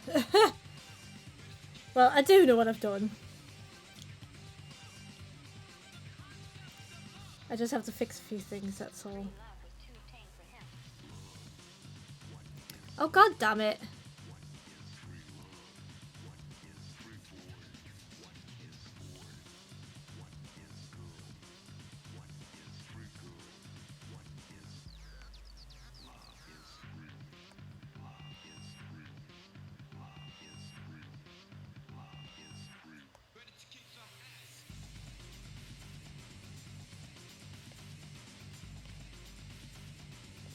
Well, I do know what I've done. I just have to fix a few things, that's all. Oh god damn it!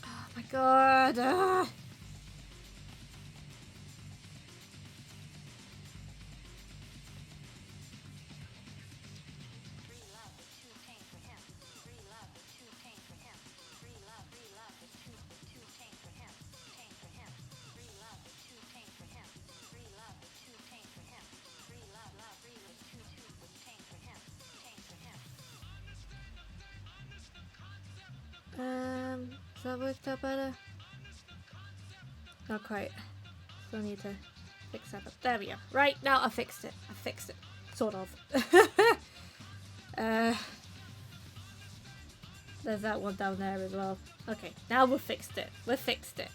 Oh my god! Does that work out better? Not quite. Still need to fix that up. There we go. Right, now I fixed it. I fixed it. Sort of. There's that one down there as well. Okay, now we've fixed it. We've fixed it.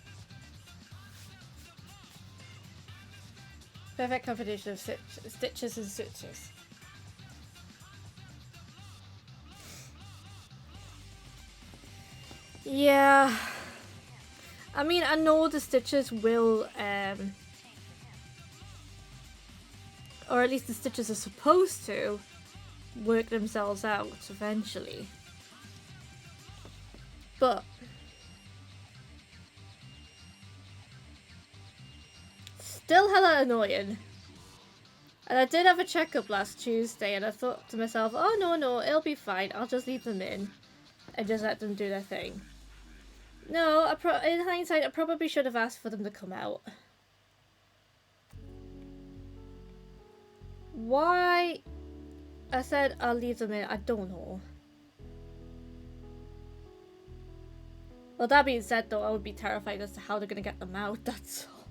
Perfect combination of stitches and stitches. Yeah. I mean, I know the stitches will, or at least the stitches are supposed to work themselves out eventually. But still hella annoying. And I did have a checkup last Tuesday and I thought to myself, oh no, it'll be fine. I'll just leave them in and just let them do their thing. No, in hindsight, I probably should have asked for them to come out. Why I said I'll leave them in, I don't know. Well, that being said though, I would be terrified as to how they're gonna get them out, that's all.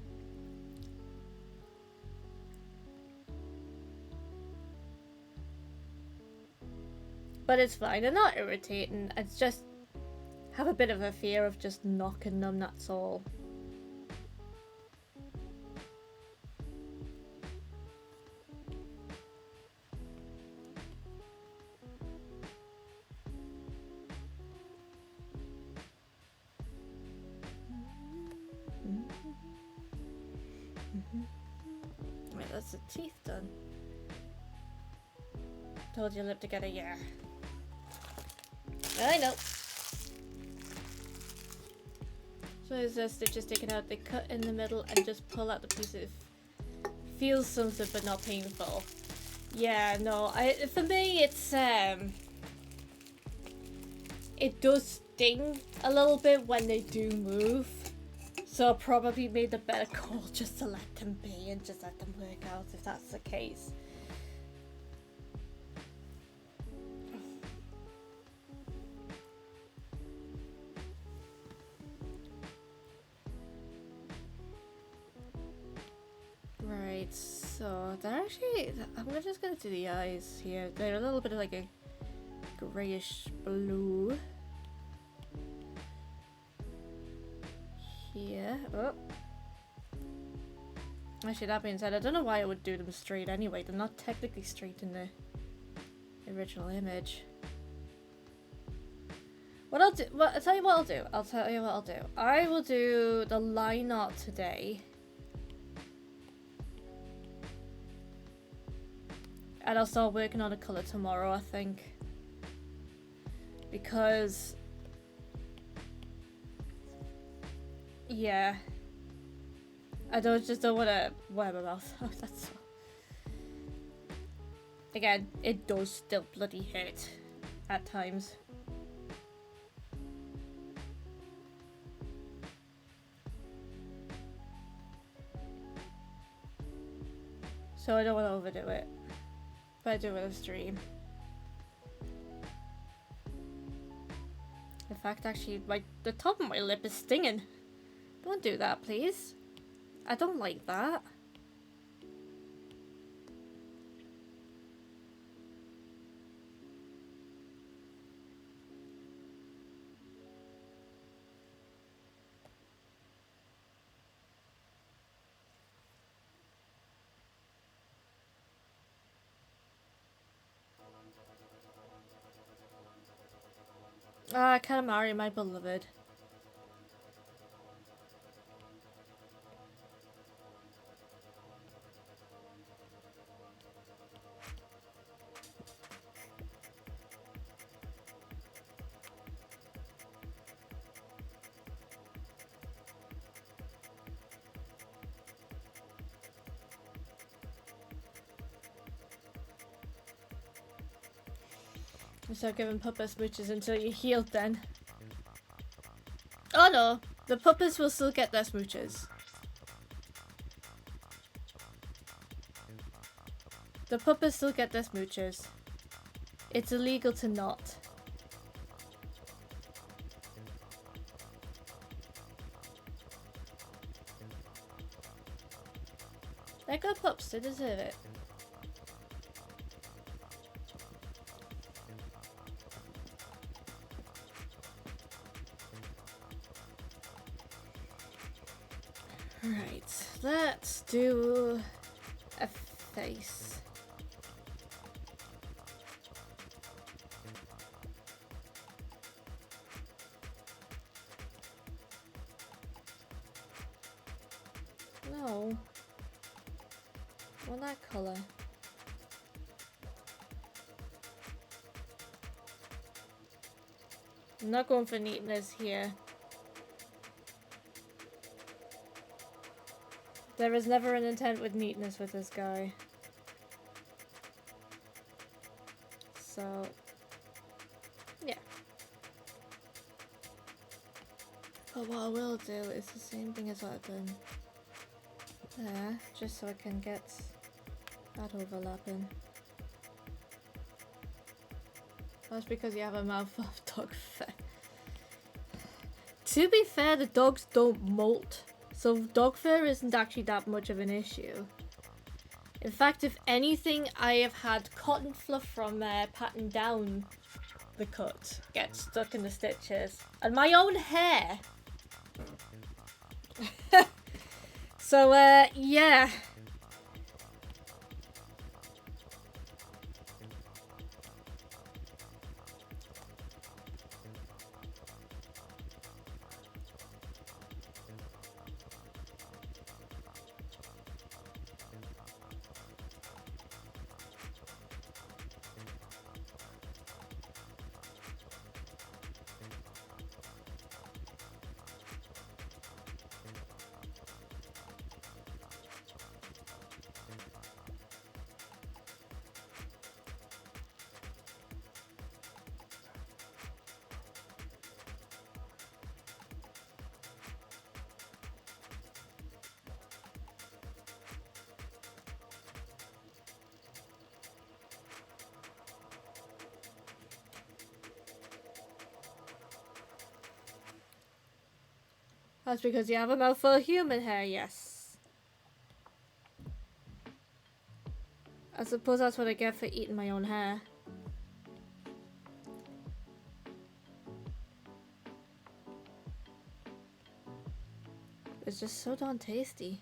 But it's fine, they're not irritating, it's just have a bit of a fear of just knocking them, that's all. that's the teeth done. Told you live together, yeah. I know. So is this, they're just taking out, they cut in the middle and just pull out the pieces. Feels something but not painful. Yeah, no, for me it's it does sting a little bit when they do move. So I probably made the better call just to let them be and just let them work out if that's the case. Right, so they're actually, I'm just gonna do the eyes here. They're a little bit of like a grayish blue. Here, oh. Actually, that being said, I don't know why I would do them straight anyway. They're not technically straight in the original image. What I'll do, well, I'll tell you what I'll do. I will do the line art today. And I'll start working on a colour tomorrow, I think. Because... yeah. I just don't want to wear my mouth out, that's all. Again, it does still bloody hurt at times. So I don't want to overdo it. But I do with a stream. In fact, actually, the top of my lip is stinging. Don't do that, please. I don't like that. Ah, Katamari, my beloved. You start giving puppets smooches until you're healed then. Oh no, the puppets will still get their smooches. The puppets still get their smooches. It's illegal to not. They're good pups, they deserve it. Right, let's do a face. No. I want that colour. I'm not going for neatness here. There is never an intent with neatness with this guy. So, yeah. But what I will do is the same thing as what I've done there, just so I can get that overlapping. That's because you have a mouthful of dog fur. To be fair, the dogs don't molt. So dog fur isn't actually that much of an issue. In fact, if anything, I have had cotton fluff from patting down the cut get stuck in the stitches. And my own hair! So, yeah. That's because you have a mouthful of human hair, yes. I suppose that's what I get for eating my own hair. It's just so darn tasty.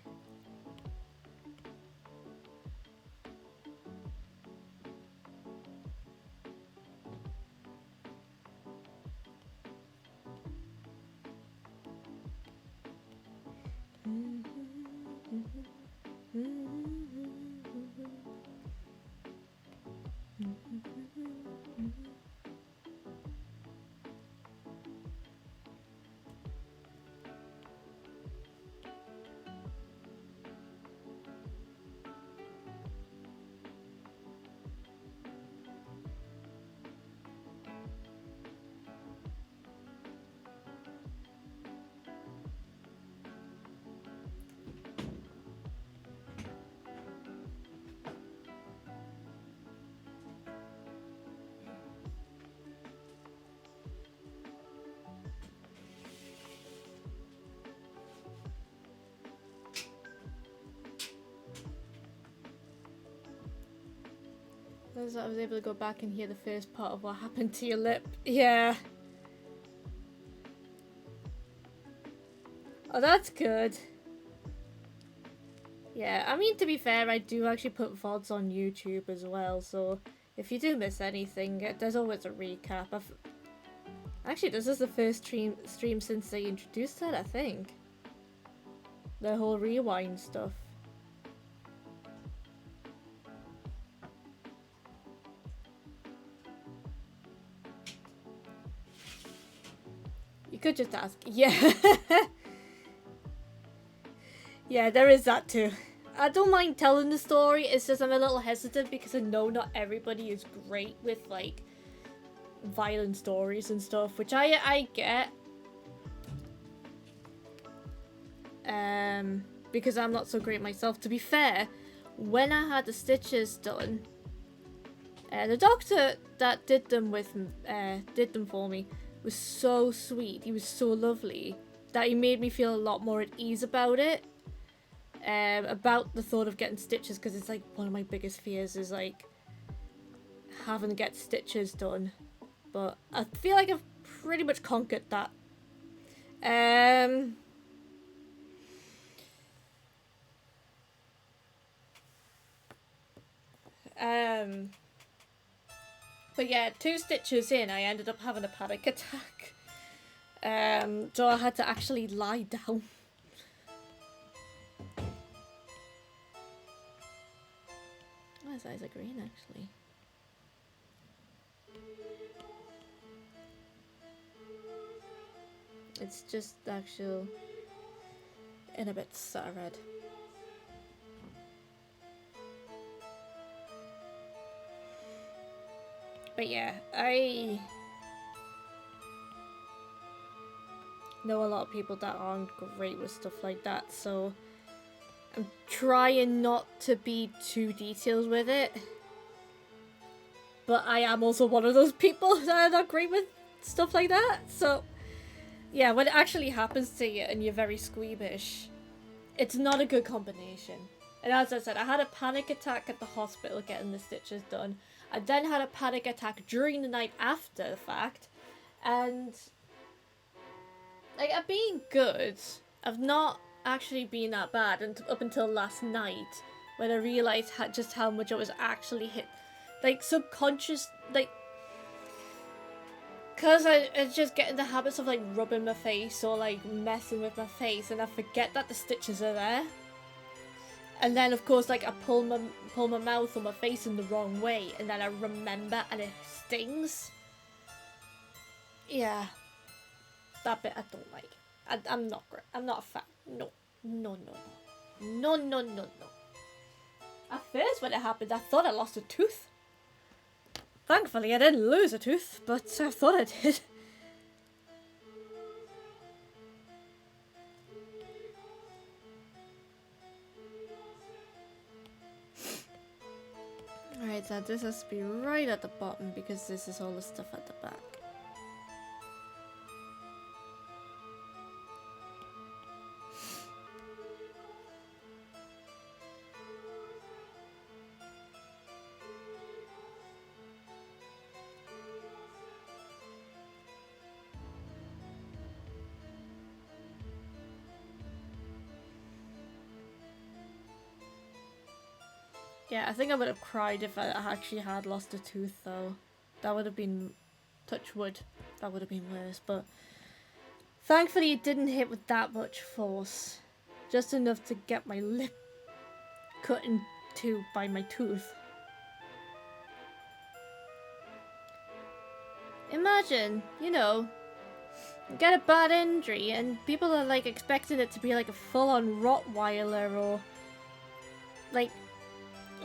I was able to go back and hear the first part of what happened to your lip. Yeah. Oh, that's good. Yeah, I mean, to be fair, I do actually put VODs on YouTube as well, so if you do miss anything, there's always a recap. Actually, this is the first stream since they introduced it, I think. The whole rewind stuff. You could just ask. Yeah. Yeah, there is that too. I don't mind telling the story, it's just I'm a little hesitant because I know not everybody is great with, like, violent stories and stuff, which I get. Because I'm not so great myself. To be fair, when I had the stitches done, the doctor that did them for me was so sweet. He was so lovely that he made me feel a lot more at ease about it. About the thought of getting stitches, because it's like one of my biggest fears is like having to get stitches done. But I feel like I've pretty much conquered that. But yeah, 2 stitches in, I ended up having a panic attack. So I had to actually lie down. Oh, his eyes are green, actually. It's just actual in a bit red. But yeah, I know a lot of people that aren't great with stuff like that, so I'm trying not to be too detailed with it. But I am also one of those people that are not great with stuff like that, so yeah, when it actually happens to you and you're very squeamish, it's not a good combination. And as I said, I had a panic attack at the hospital getting the stitches done. I then had a panic attack during the night after the fact. And like, I've been good. I've not actually been that bad up until last night, when I realised just how much I was actually hit. Like, subconscious, like, because I just get in the habits of like rubbing my face or like messing with my face, and I forget that the stitches are there. And then of course, like, I pull my mouth or my face in the wrong way, and then I remember and it stings. Yeah, that bit I don't like. I'm not great. I'm not a fan. No. At first when it happened, I thought I lost a tooth. Thankfully I didn't lose a tooth, but I thought I did. Alright, so this has to be right at the bottom because this is all the stuff at the back. Yeah, I think I would have cried if I actually had lost a tooth, though. That would have been, touch wood, that would have been worse, but thankfully it didn't hit with that much force. Just enough to get my lip cut in two by my tooth. Imagine, you know, get a bad injury and people are like expecting it to be like a full-on Rottweiler or like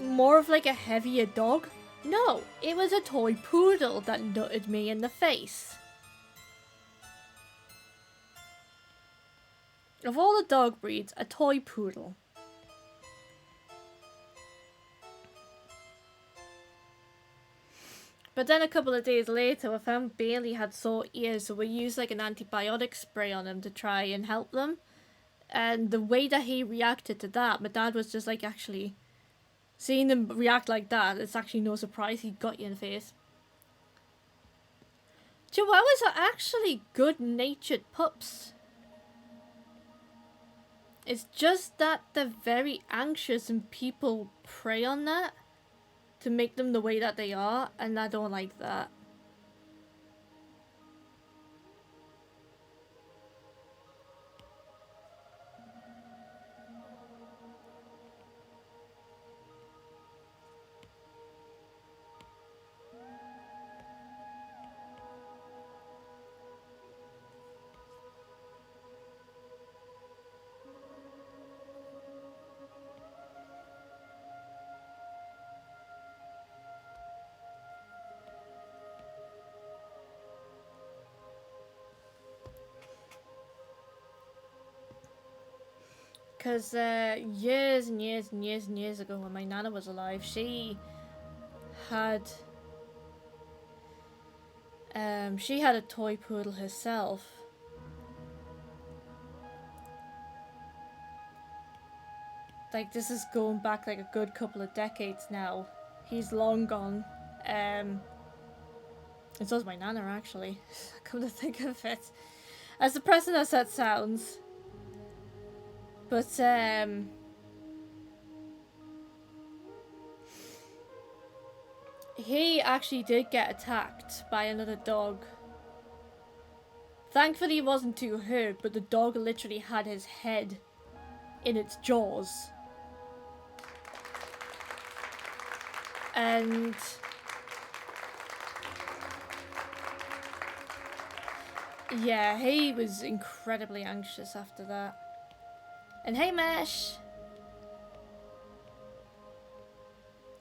more of like a heavier dog. No, it was a toy poodle that nutted me in the face. Of all the dog breeds, a toy poodle. But then a couple of days later, I found Bailey had sore ears, so we used like an antibiotic spray on him to try and help them. And the way that he reacted to that, my dad was just like, actually, seeing him react like that, it's actually no surprise he got you in the face. Chihuahuas are actually good-natured pups. It's just that they're very anxious and people prey on that to make them the way that they are, and I don't like that. Because years and years and years and years ago when my nana was alive, she had a toy poodle herself. Like, this is going back like a good couple of decades now. He's long gone. And so's my nana, actually. Come to think of it. As depressing as that sounds. But, he actually did get attacked by another dog. Thankfully he wasn't too hurt, but the dog literally had his head in its jaws. And yeah, he was incredibly anxious after that. And hey Mesh!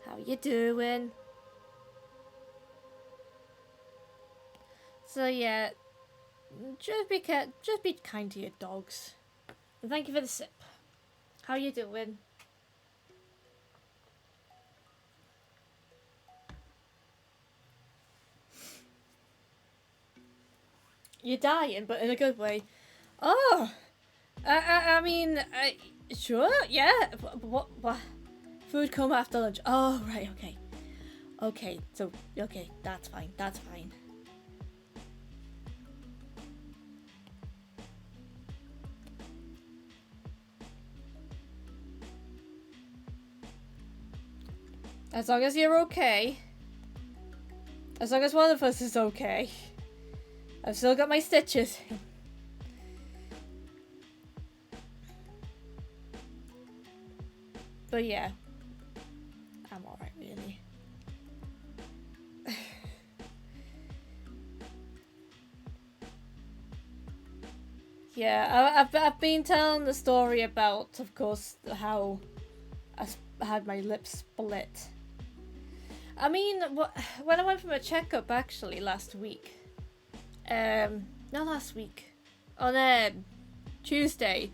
How you doing? So yeah, just be kind to your dogs. And thank you for the sip. How you doing? You're dying, but in a good way. Oh! I mean, sure, yeah. What? Food coma after lunch. Oh, right, okay. Okay, so, okay, that's fine, that's fine. As long as you're okay. As long as one of us is okay. I've still got my stitches. But yeah, I'm alright, really. Yeah, I've been telling the story about, of course, how I had my lips split. I mean, when I went for my checkup, actually, last week. Not last week. On Tuesday,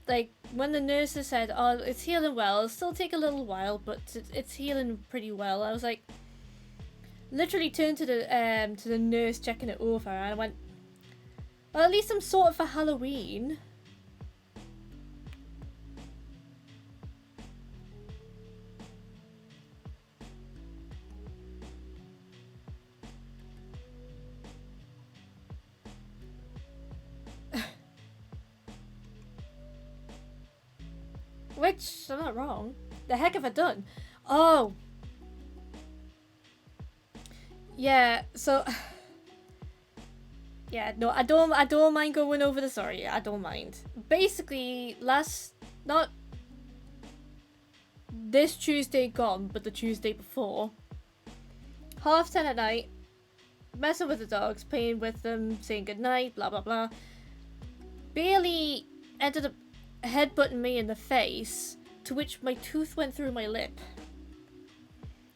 like, when the nurses said, oh, it's healing well, it'll still take a little while, but it's healing pretty well. I was like, literally turned to the nurse checking it over, and I went, well, at least I'm sorted for Halloween. Which, I'm not wrong. The heck have I done? Oh. Yeah, so yeah, no, I don't mind going over the story. I don't mind. Basically, not this Tuesday gone, but the Tuesday before, 10:30 at night, messing with the dogs, playing with them, saying goodnight, blah blah blah. Bailey ended up headbutting me in the face, to which my tooth went through my lip.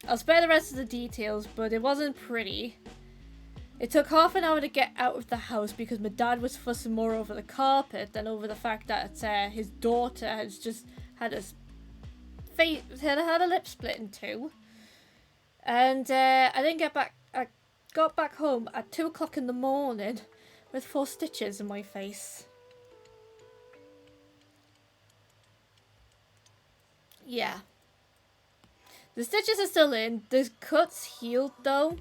I'll spare the rest of the details, but it wasn't pretty. It took half an hour to get out of the house because my dad was fussing more over the carpet than over the fact that his daughter has just had a lip split in two. And I didn't get back. I got back home at 2 o'clock in the morning with 4 stitches in my face. Yeah. The stitches are still in. The cut's healed though.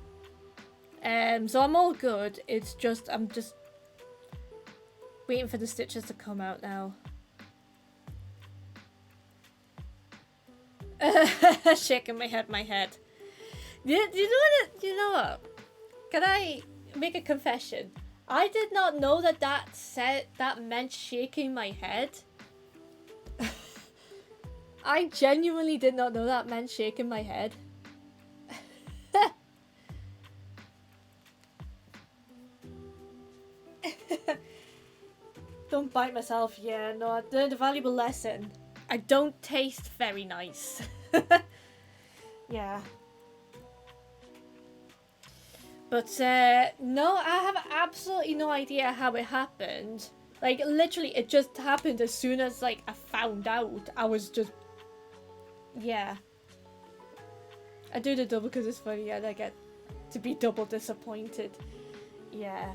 So I'm all good. It's just, I'm just waiting for the stitches to come out now. Shaking my head. You know what? Can I make a confession? I did not know that meant shaking my head. I genuinely did not know that meant shaking my head. Don't bite myself. Yeah, no, I learned a valuable lesson. I don't taste very nice. Yeah. But, no, I have absolutely no idea how it happened. Like, literally, it just happened as soon as, like, I found out. I was just... Yeah. I do the double because it's funny and I get to be double disappointed. Yeah.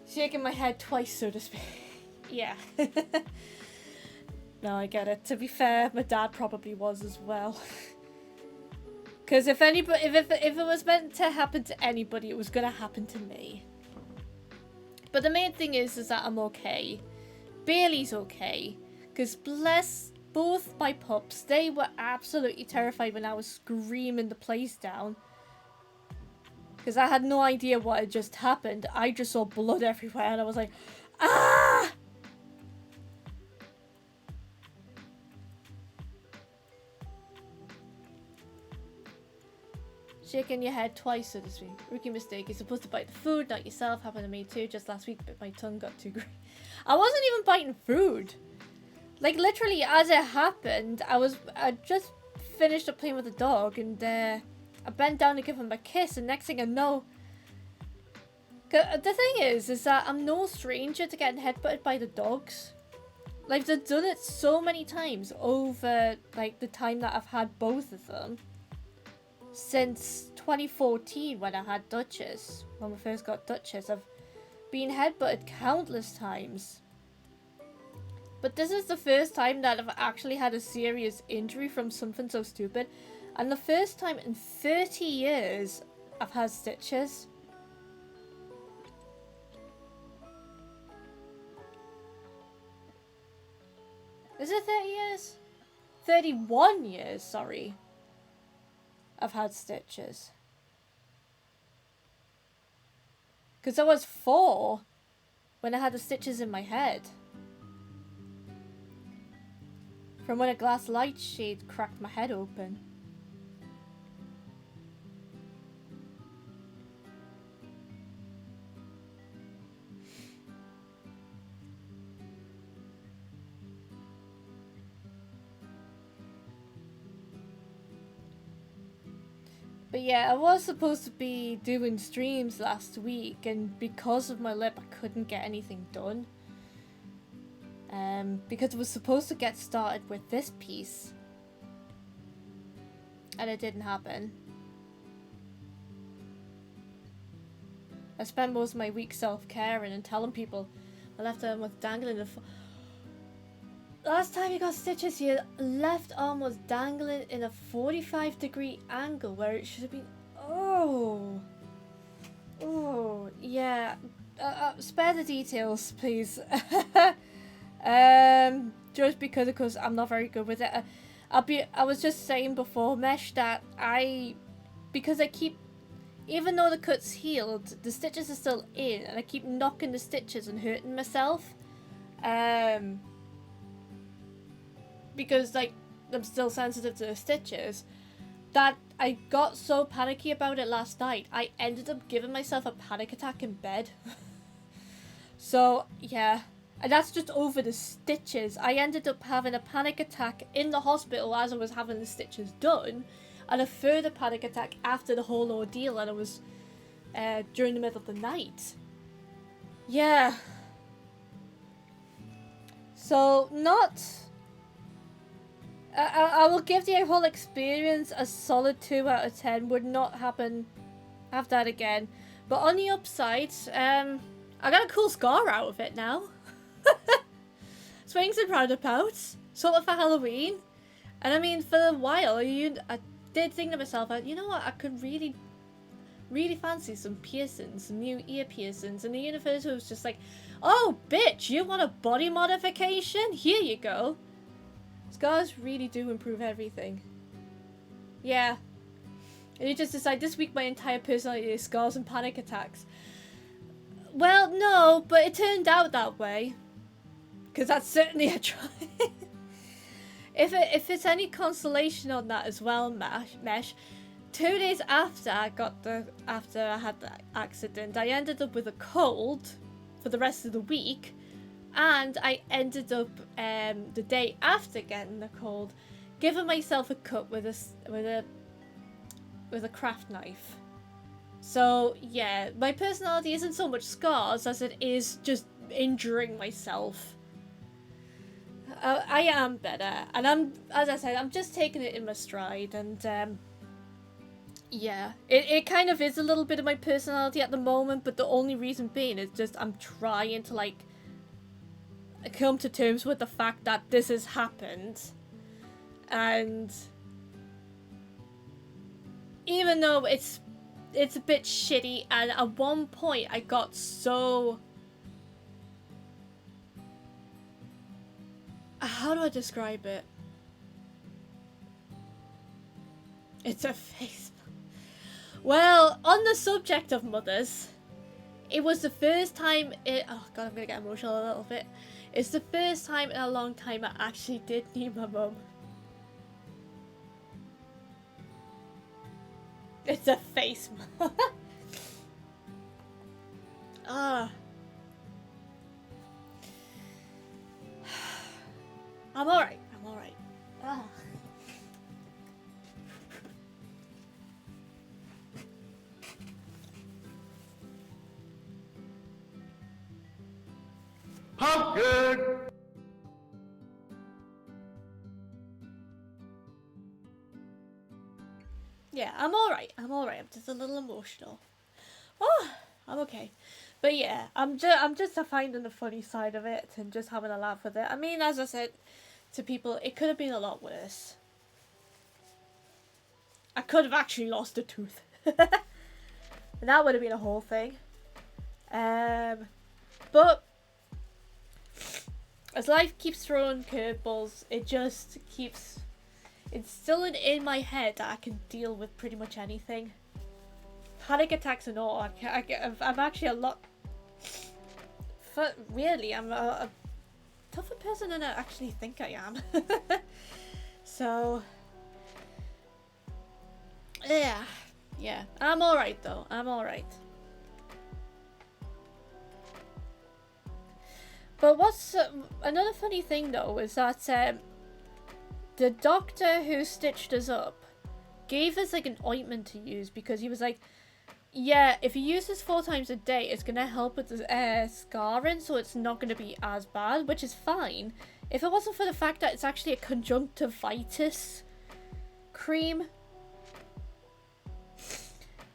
Shaking my head twice, so to speak. Yeah. No, I get it. To be fair, my dad probably was as well. Because if it was meant to happen to anybody, it was going to happen to me. But the main thing is that I'm okay. Bailey's okay. Because bless both my pups, they were absolutely terrified when I was screaming the place down. Because I had no idea what had just happened. I just saw blood everywhere and I was like, ah! Shaking your head twice, so to speak. Rookie mistake. You're supposed to bite the food, not yourself. Happened to me too. Just last week, but my tongue got too green. I wasn't even biting food. Like, literally, as it happened, I just finished up playing with the dog, and I bent down to give him a kiss, and next thing I know... The thing is that I'm no stranger to getting headbutted by the dogs. Like, they've done it so many times over, like, the time that I've had both of them. Since 2014, when I had Duchess, when we first got Duchess, I've been headbutted countless times. But this is the first time that I've actually had a serious injury from something so stupid. And the first time in 30 years I've had stitches. Is it 30 years? 31 years, sorry. I've had stitches. Because I was 4 when I had the stitches in my head. From when a glass light shade cracked my head open. But yeah, I was supposed to be doing streams last week, and because of my lip I couldn't get anything done. Because it was supposed to get started with this piece. And it didn't happen. I spent most of my week self-caring and telling people my left arm was dangling in last time you got stitches, your left arm was dangling in a 45-degree angle where it should have been... Oh! Oh, yeah. Spare the details, please. Just because I'm not very good with it. I was just saying before, Mesh, that because I keep, even though the cut's healed, the stitches are still in, and I keep knocking the stitches and hurting myself. Because, like, I'm still sensitive to the stitches, that I got so panicky about it last night, I ended up giving myself a panic attack in bed. So, yeah. And that's just over the stitches. I ended up having a panic attack in the hospital as I was having the stitches done, and a further panic attack after the whole ordeal, and it was during the middle of the night. Yeah. So, not... I will give the whole experience a solid 2 out of 10. Would not have that again. But on the upside, I got a cool scar out of it now. Swings and roundabouts, sort of for Halloween. And I mean, for a while, I did think to myself, you know what, I could really fancy some piercings, some new ear piercings. And the universe was just like, oh, bitch, you want a body modification? Here you go. Scars really do improve everything. Yeah. And you just decide, this week my entire personality is scars and panic attacks. Well, no, but it turned out that way. Because that's certainly a try. If it's any consolation on that as well, Mesh, 2 days after I had the accident, I ended up with a cold for the rest of the week, and I ended up the day after getting the cold, giving myself a cut with a craft knife. So yeah, my personality isn't so much scars as it is just injuring myself. I am better, and as I said, I'm just taking it in my stride, and yeah, it kind of is a little bit of my personality at the moment, but the only reason being is just I'm trying to, like, come to terms with the fact that this has happened, and even though it's a bit shitty, and at one point I got so... How do I describe it? It's a face. Well, on the subject of mothers, it was the first time oh god, I'm gonna get emotional a little bit. It's the first time in a long time I actually did need my mum. It's a face. Ah. I'm alright. Ah. Pumpkin! Yeah, I'm alright. I'm just a little emotional. Oh, I'm okay. But yeah, I'm just finding the funny side of it and just having a laugh with it. I mean, as I said to people, it could have been a lot worse. I could have actually lost a tooth. And that would have been a whole thing. But as life keeps throwing curveballs, it just keeps instilling in my head that I can deal with pretty much anything. Panic attacks and all. I'm actually a lot... Really, I'm a tougher person than I actually think I am. So... Yeah. I'm alright though. I'm alright. But what's... another funny thing though is that the doctor who stitched us up gave us like an ointment to use because he was like, yeah, if you use this 4 times a day, it's going to help with the scarring, so it's not going to be as bad, which is fine. If it wasn't for the fact that it's actually a conjunctivitis cream.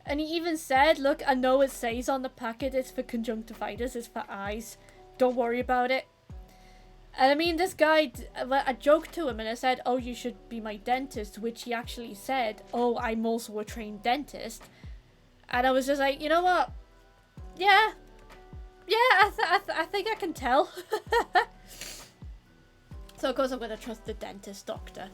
And he even said, look, I know it says on the packet it's for conjunctivitis, it's for eyes. Don't worry about it. And I mean, this guy, I joked to him and I said, oh, you should be my dentist, which he actually said, oh, I'm also a trained dentist. And I was just like, you know what? Yeah, I think I can tell. So of course I'm gonna trust the dentist doctor.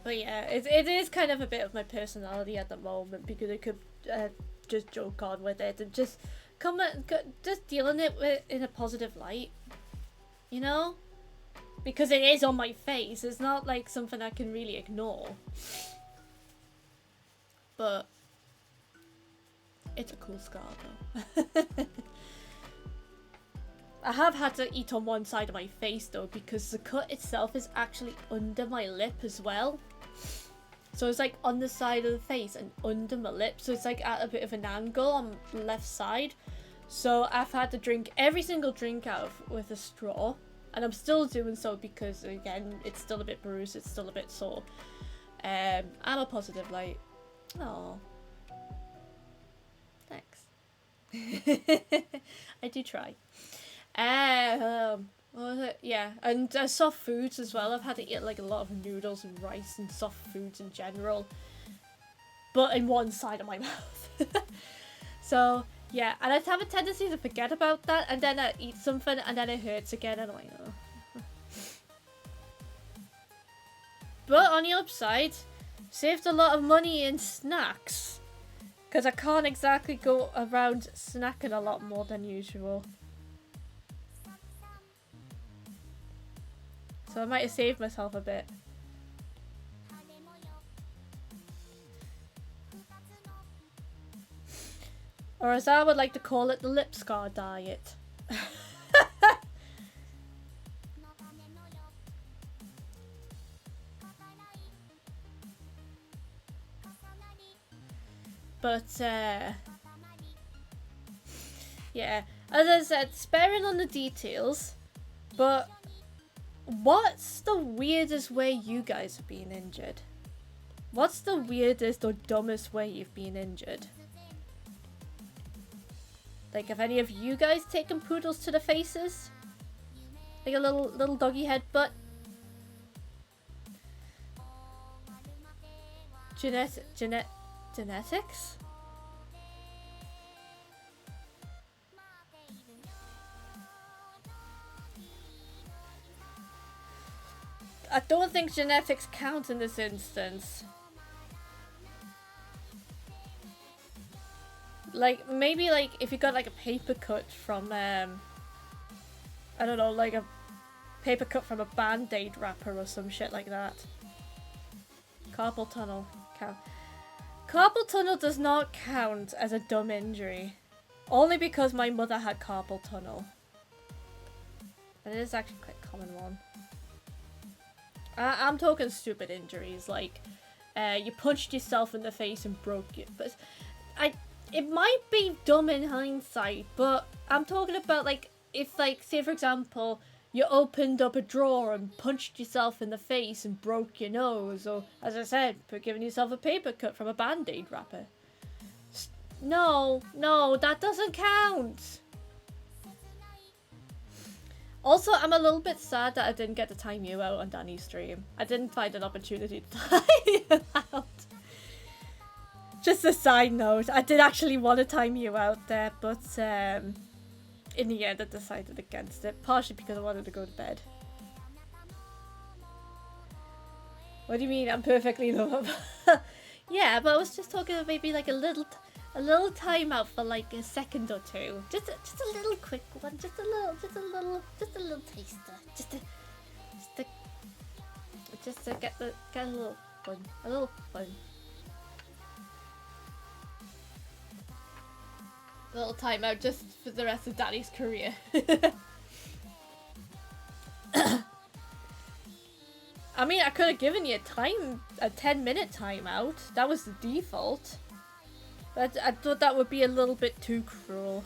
But yeah, it is kind of a bit of my personality at the moment, because I could just joke on with it and just just dealing it with in a positive light, you know? Because it is on my face. It's not like something I can really ignore. But it's a cool scar though. I have had to eat on one side of my face though, because the cut itself is actually under my lip as well. So it's like on the side of the face and under my lip. So it's like at a bit of an angle on the left side. So I've had to drink every single drink out with a straw. And I'm still doing so because, again, it's still a bit bruised. It's still a bit sore. I'm a positive light. Oh, thanks. I do try. What was it? Yeah, and soft foods as well. I've had to eat like a lot of noodles and rice and soft foods in general, but in one side of my mouth. So yeah, and I have a tendency to forget about that, and then I eat something and then it hurts again, and I'm like, oh. But on the upside, saved a lot of money in snacks, because I can't exactly go around snacking a lot more than usual. So I might have saved myself a bit. Or as I would like to call it, the lip scar diet. But, yeah. As I said, sparing on the details, but what's the weirdest way you guys have been injured? What's the weirdest or dumbest way you've been injured? Like, have any of you guys taken poodles to the faces? Like a little doggy headbutt? Genetics? I don't think genetics count in this instance. Like, maybe like if you got like a paper cut from I don't know, like a paper cut from a Band-Aid wrapper or some shit like that. Carpal tunnel. Carpal tunnel does not count as a dumb injury. Only because my mother had carpal tunnel. And it is actually quite a common one. I'm talking stupid injuries, like you punched yourself in the face and broke it. But it might be dumb in hindsight, but I'm talking about like if, like, say for example, you opened up a drawer and punched yourself in the face and broke your nose, or as I said, giving yourself a paper cut from a Band-Aid wrapper. No, that doesn't count. Also, I'm a little bit sad that I didn't get to time you out on Danny's stream. I didn't find an opportunity to time you out. Just a side note, I did actually want to time you out there, but in the end I decided against it, partially because I wanted to go to bed. What do you mean? I'm perfectly lovable. Yeah, but I was just talking about maybe like a little timeout for like a second or two. Just a little quick one. Just a little taster. Just to get a little fun. A little fun. A little timeout just for the rest of Daddy's career. I mean, I could have given you a 10-minute timeout. That was the default. But I thought that would be a little bit too cruel.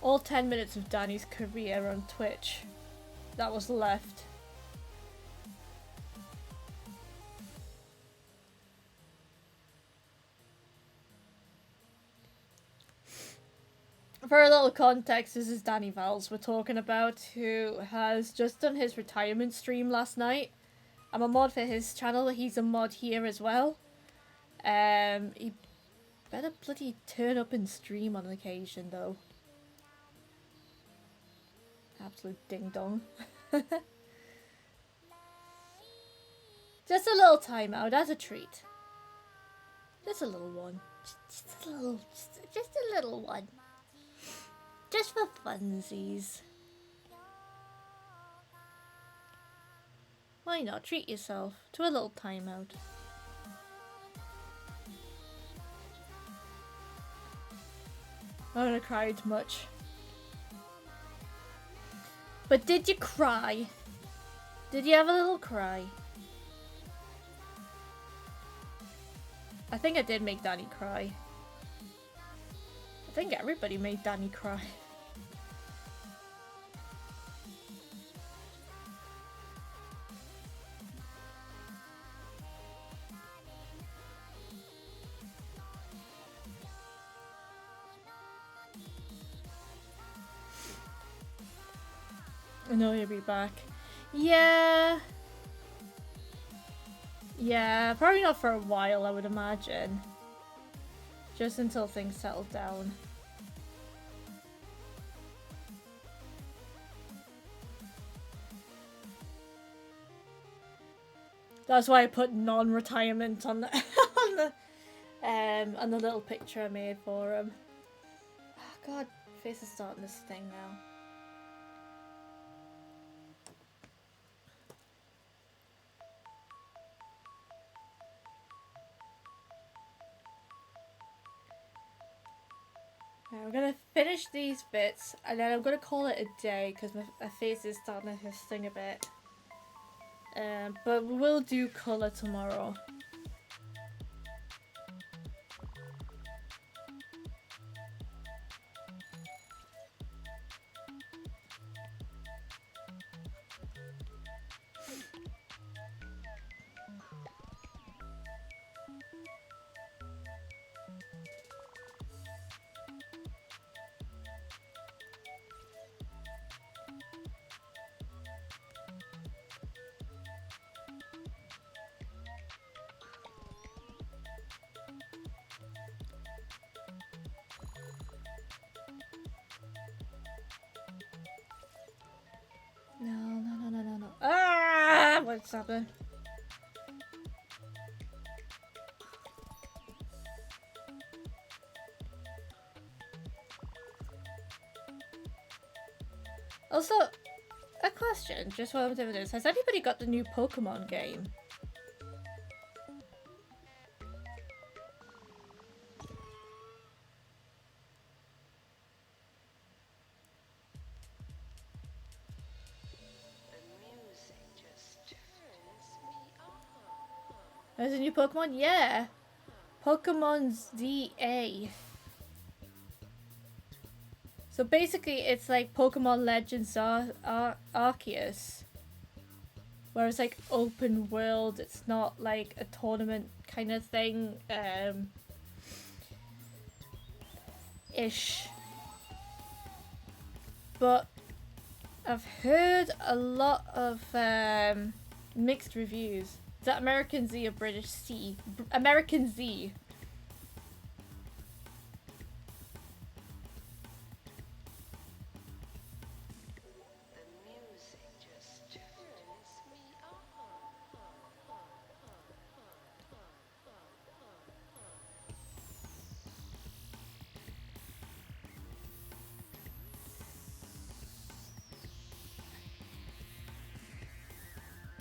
All 10 minutes of Danny's career on Twitch. That was left. For a little context, this is Danny Vals we're talking about, who has just done his retirement stream last night. I'm a mod for his channel, he's a mod here as well. He better bloody turn up and stream on occasion though. Absolute ding dong. Just a little timeout as a treat. Just a little one. Just a little one. Just for funsies. Why not treat yourself to a little timeout? I haven't cried much. But did you cry? Did you have a little cry? I think I did make Danny cry. I think everybody made Danny cry. I know you'll be back. Yeah. Yeah, probably not for a while, I would imagine. Just until things settle down. That's why I put non-retirement on the on the little picture I made for him. Oh god, face is starting this thing now. Now I'm gonna finish these bits and then I'm gonna call it a day because my face is starting to sting a bit. But we will do colour tomorrow. No. Ah! What's happening? Also, a question, just while I'm doing this. Has anybody got the new Pokemon game? There's a new Pokemon? Yeah! Pokemon ZA. So basically it's like Pokemon Legends Arceus. Where it's like open world, it's not like a tournament kind of thing. Ish. But I've heard a lot of mixed reviews. Is that American Z or British C? American Z.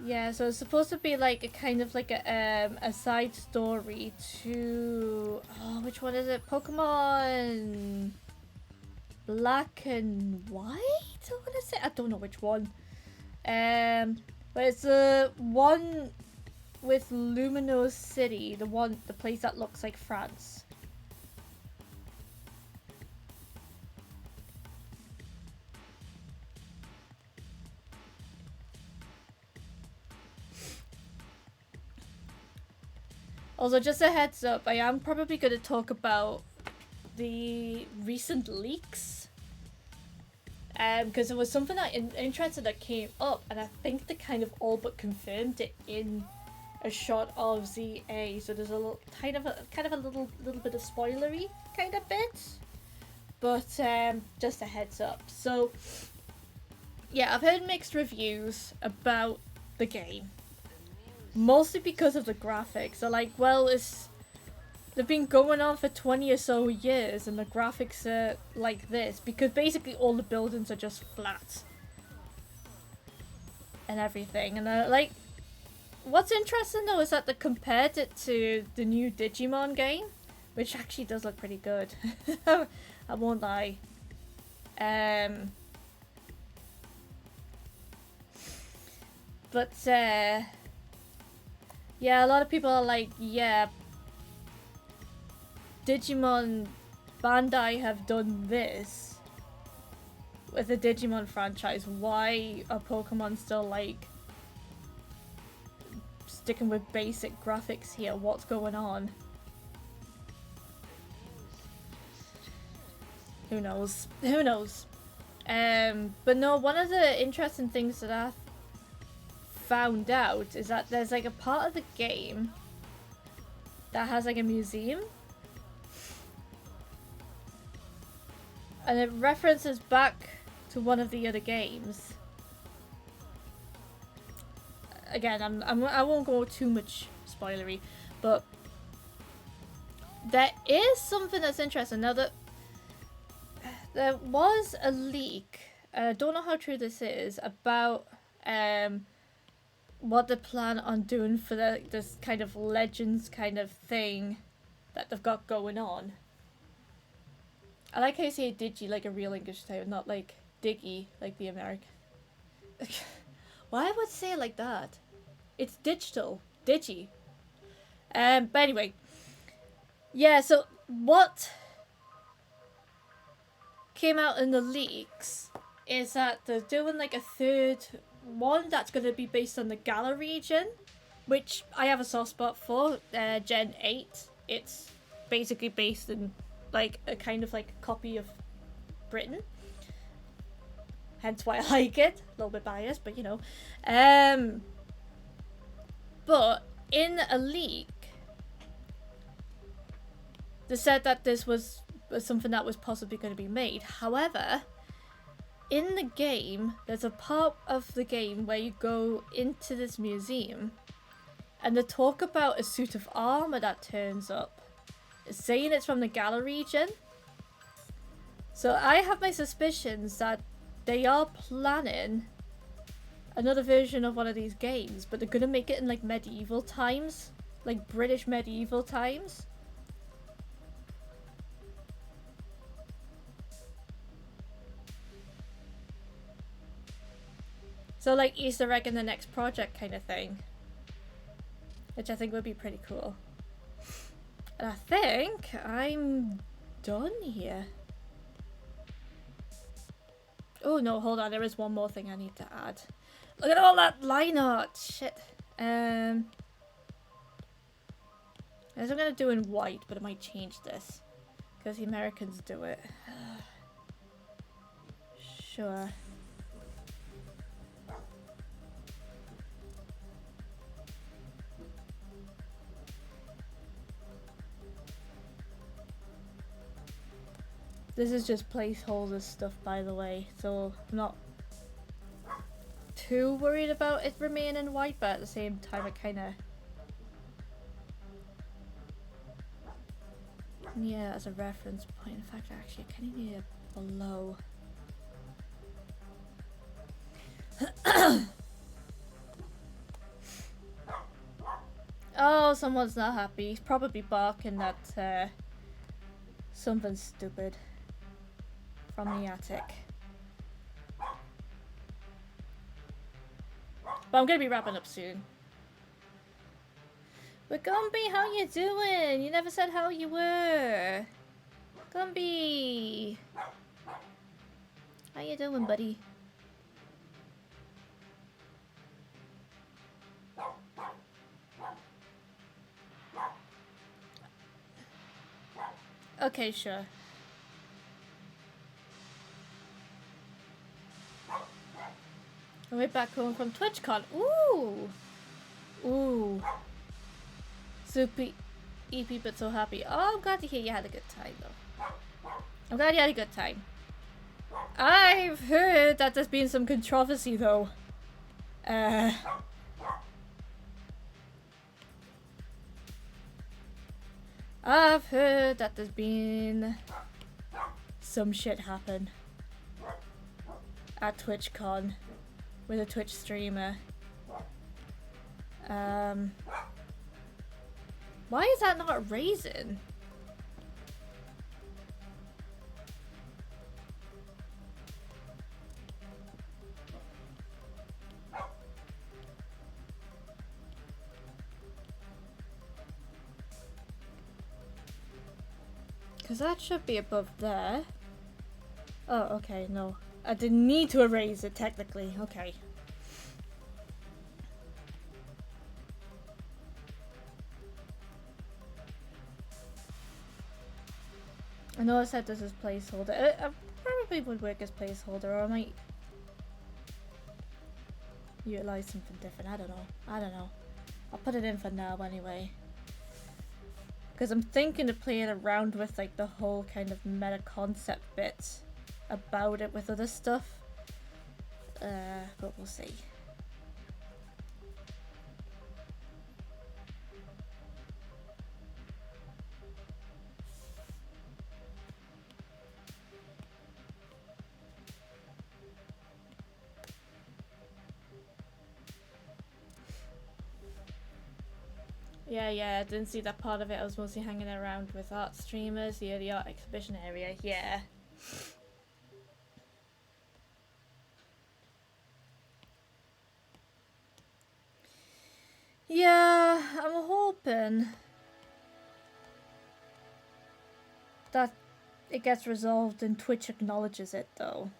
Yeah, so it's supposed to be like a kind of like a side story to which one is it? Pokemon Black and White? I want to say, I don't know which one. But it's the one with Luminous City, the place that looks like France. Also, just a heads up, I am probably going to talk about the recent leaks because there was something that interesting that came up, and I think they kind of all but confirmed it in a shot of ZA. So there's a little kind of a little bit of spoilery kind of bit, but just a heads up. So yeah, I've heard mixed reviews about the game, mostly because of the graphics. They're like, well, they've been going on for 20 or so years and the graphics are like this because basically all the buildings are just flat and everything. And like, what's interesting though is that they compared it to the new Digimon game, which actually does look pretty good. I won't lie. But yeah, a lot of people are like, yeah, Digimon Bandai have done this with the Digimon franchise. Why are Pokemon still like sticking with basic graphics here? What's going on? Who knows? Who knows? But no, one of the interesting things that I found out is that there's like a part of the game that has like a museum. And it references back to one of the other games. Again, I won't go too much spoilery, but there is something that's interesting. Now that there was a leak, I don't know how true this is, about what they plan on doing for this kind of Legends kind of thing that they've got going on. I like how you say Digi like a real English type, not like Diggy like the American. Why would I say it like that? It's digital. Digi. But anyway. Yeah, so what came out in the leaks is that they're doing like a third one that's going to be based on the Galar region, which I have a soft spot for, Gen 8. It's basically based in like a kind of like copy of Britain, hence why I like it. A little bit biased, but you know. But in a leak they said that this was something that was possibly going to be made. However, in the game there's a part of the game where you go into this museum and they talk about a suit of armor that turns up, saying it's from the Galar region. So I have my suspicions that they are planning another version of one of these games, but they're gonna make it in like medieval times, like British medieval times. So like Easter egg in the next project kind of thing, which I think would be pretty cool. And I think I'm done here. Oh no, hold on, there is one more thing I need to add. Look at all that line art! Shit. I was gonna do in white, but I might change this. Because the Americans do it. Sure. This is just placeholder stuff, by the way, so I'm not too worried about it remaining white, but at the same time I kinda... Yeah, as a reference point. In fact, actually, I kinda need it below. Oh, someone's not happy. He's probably barking at something stupid from the attic. But I'm gonna be wrapping up soon. But Gumby, how you doing? You never said how you were. Gumby! How you doing, buddy? Okay, sure. way back home from TwitchCon. Ooh! Ooh. Super EP but so happy. Oh, I'm glad to hear you had a good time though. I'm glad you had a good time. I've heard that there's been some controversy though. I've heard that there's been some shit happen at TwitchCon with a Twitch streamer. Why is that not a raisin? Because that should be above there. Oh, okay, no. I didn't need to erase it, technically. Okay. I know I said this is placeholder. I probably would work as placeholder, or I might utilize something different. I don't know. I don't know. I'll put it in for now anyway. Because I'm thinking of playing around with like the whole kind of meta concept bit about it with other stuff. But we'll see. Yeah, I didn't see that part of it. I was mostly hanging around with art streamers, the art exhibition area, yeah. Yeah, I'm hoping that it gets resolved and Twitch acknowledges it though.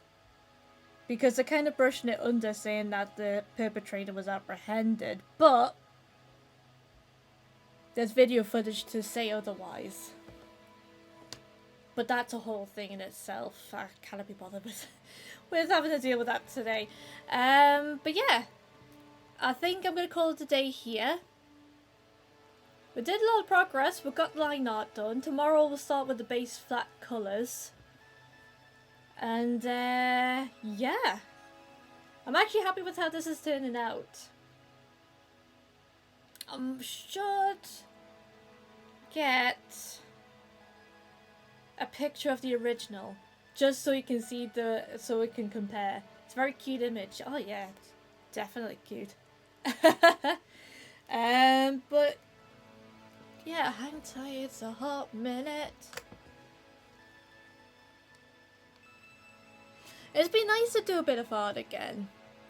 Because they're kind of brushing it under, saying that the perpetrator was apprehended, but there's video footage to say otherwise. But that's a whole thing in itself. I cannot be bothered with having to deal with that today. But yeah, I think I'm going to call it a day here. We did a lot of progress. We got line art done. Tomorrow we'll start with the base flat colours. And yeah. I'm actually happy with how this is turning out. Should get a picture of the original, just so you can see so we can compare. It's a very cute image. Oh yeah, it's definitely cute. But yeah, hang tight. It's a hot minute. It's been nice to do a bit of art again.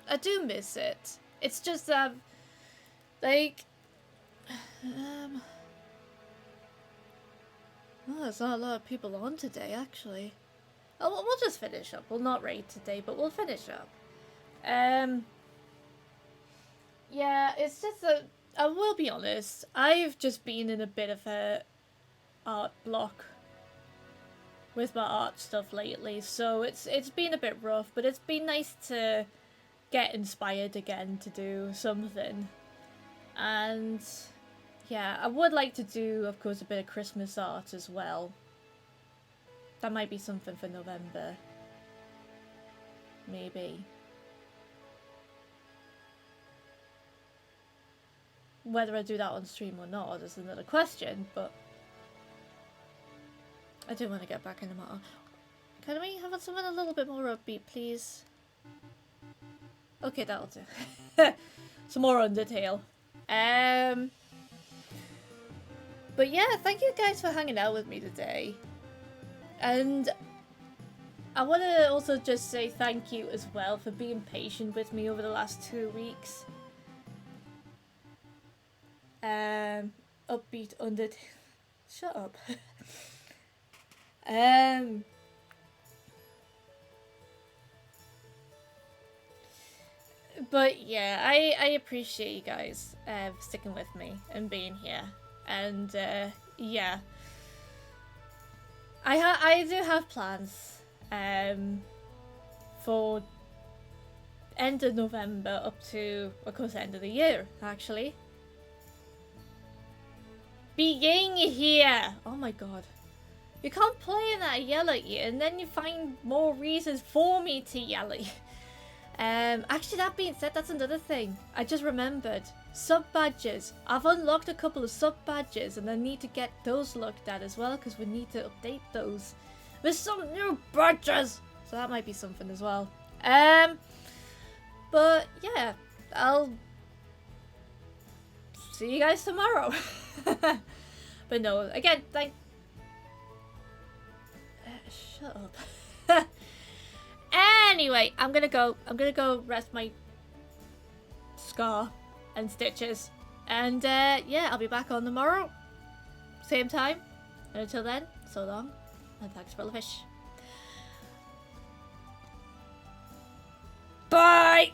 I do miss it. It's just that, like, oh, there's not a lot of people on today, actually. Oh, we'll just finish up. We'll not raid today, but we'll finish up. Yeah, it's just that, I will be honest, I've just been in a bit of a art block with my art stuff lately, so it's been a bit rough, but it's been nice to get inspired again to do something. And yeah, I would like to do, of course, a bit of Christmas art as well. That might be something for November. Maybe. Whether I do that on stream or not is another question, but I do want to get back into my art. Can we have something a little bit more upbeat, please? Okay, that'll do. Some more Undertale. But yeah, thank you guys for hanging out with me today. And I want to also just say thank you as well for being patient with me over the last 2 weeks. Upbeat Undertale. Shut up. But yeah, I appreciate you guys sticking with me and being here. And yeah, I do have plans for end of November up to, of course, the end of the year, actually. Being here! Oh my god. You can't play that I yell at you, and then you find more reasons for me to yell at you. Actually, that being said, that's another thing. I just remembered. Sub-badges. I've unlocked a couple of sub-badges, and I need to get those looked at as well, because we need to update those with some new badges. So that might be something as well. But yeah, I'll see you guys tomorrow. But no, again, shut up. Anyway, I'm gonna go rest my scar and stitches. And yeah, I'll be back on tomorrow. Same time. And until then, so long. And thanks for the fish. Bye!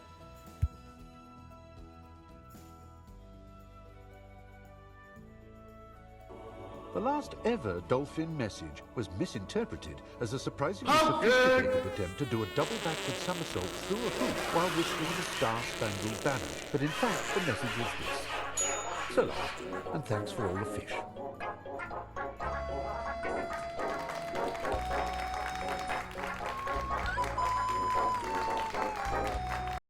The last ever dolphin message was misinterpreted as a surprisingly How good? sophisticated attempt to do a double backward somersault through a hoop while whistling the Star-Spangled Banner. But in fact, the message was this. So long, and thanks for all the fish.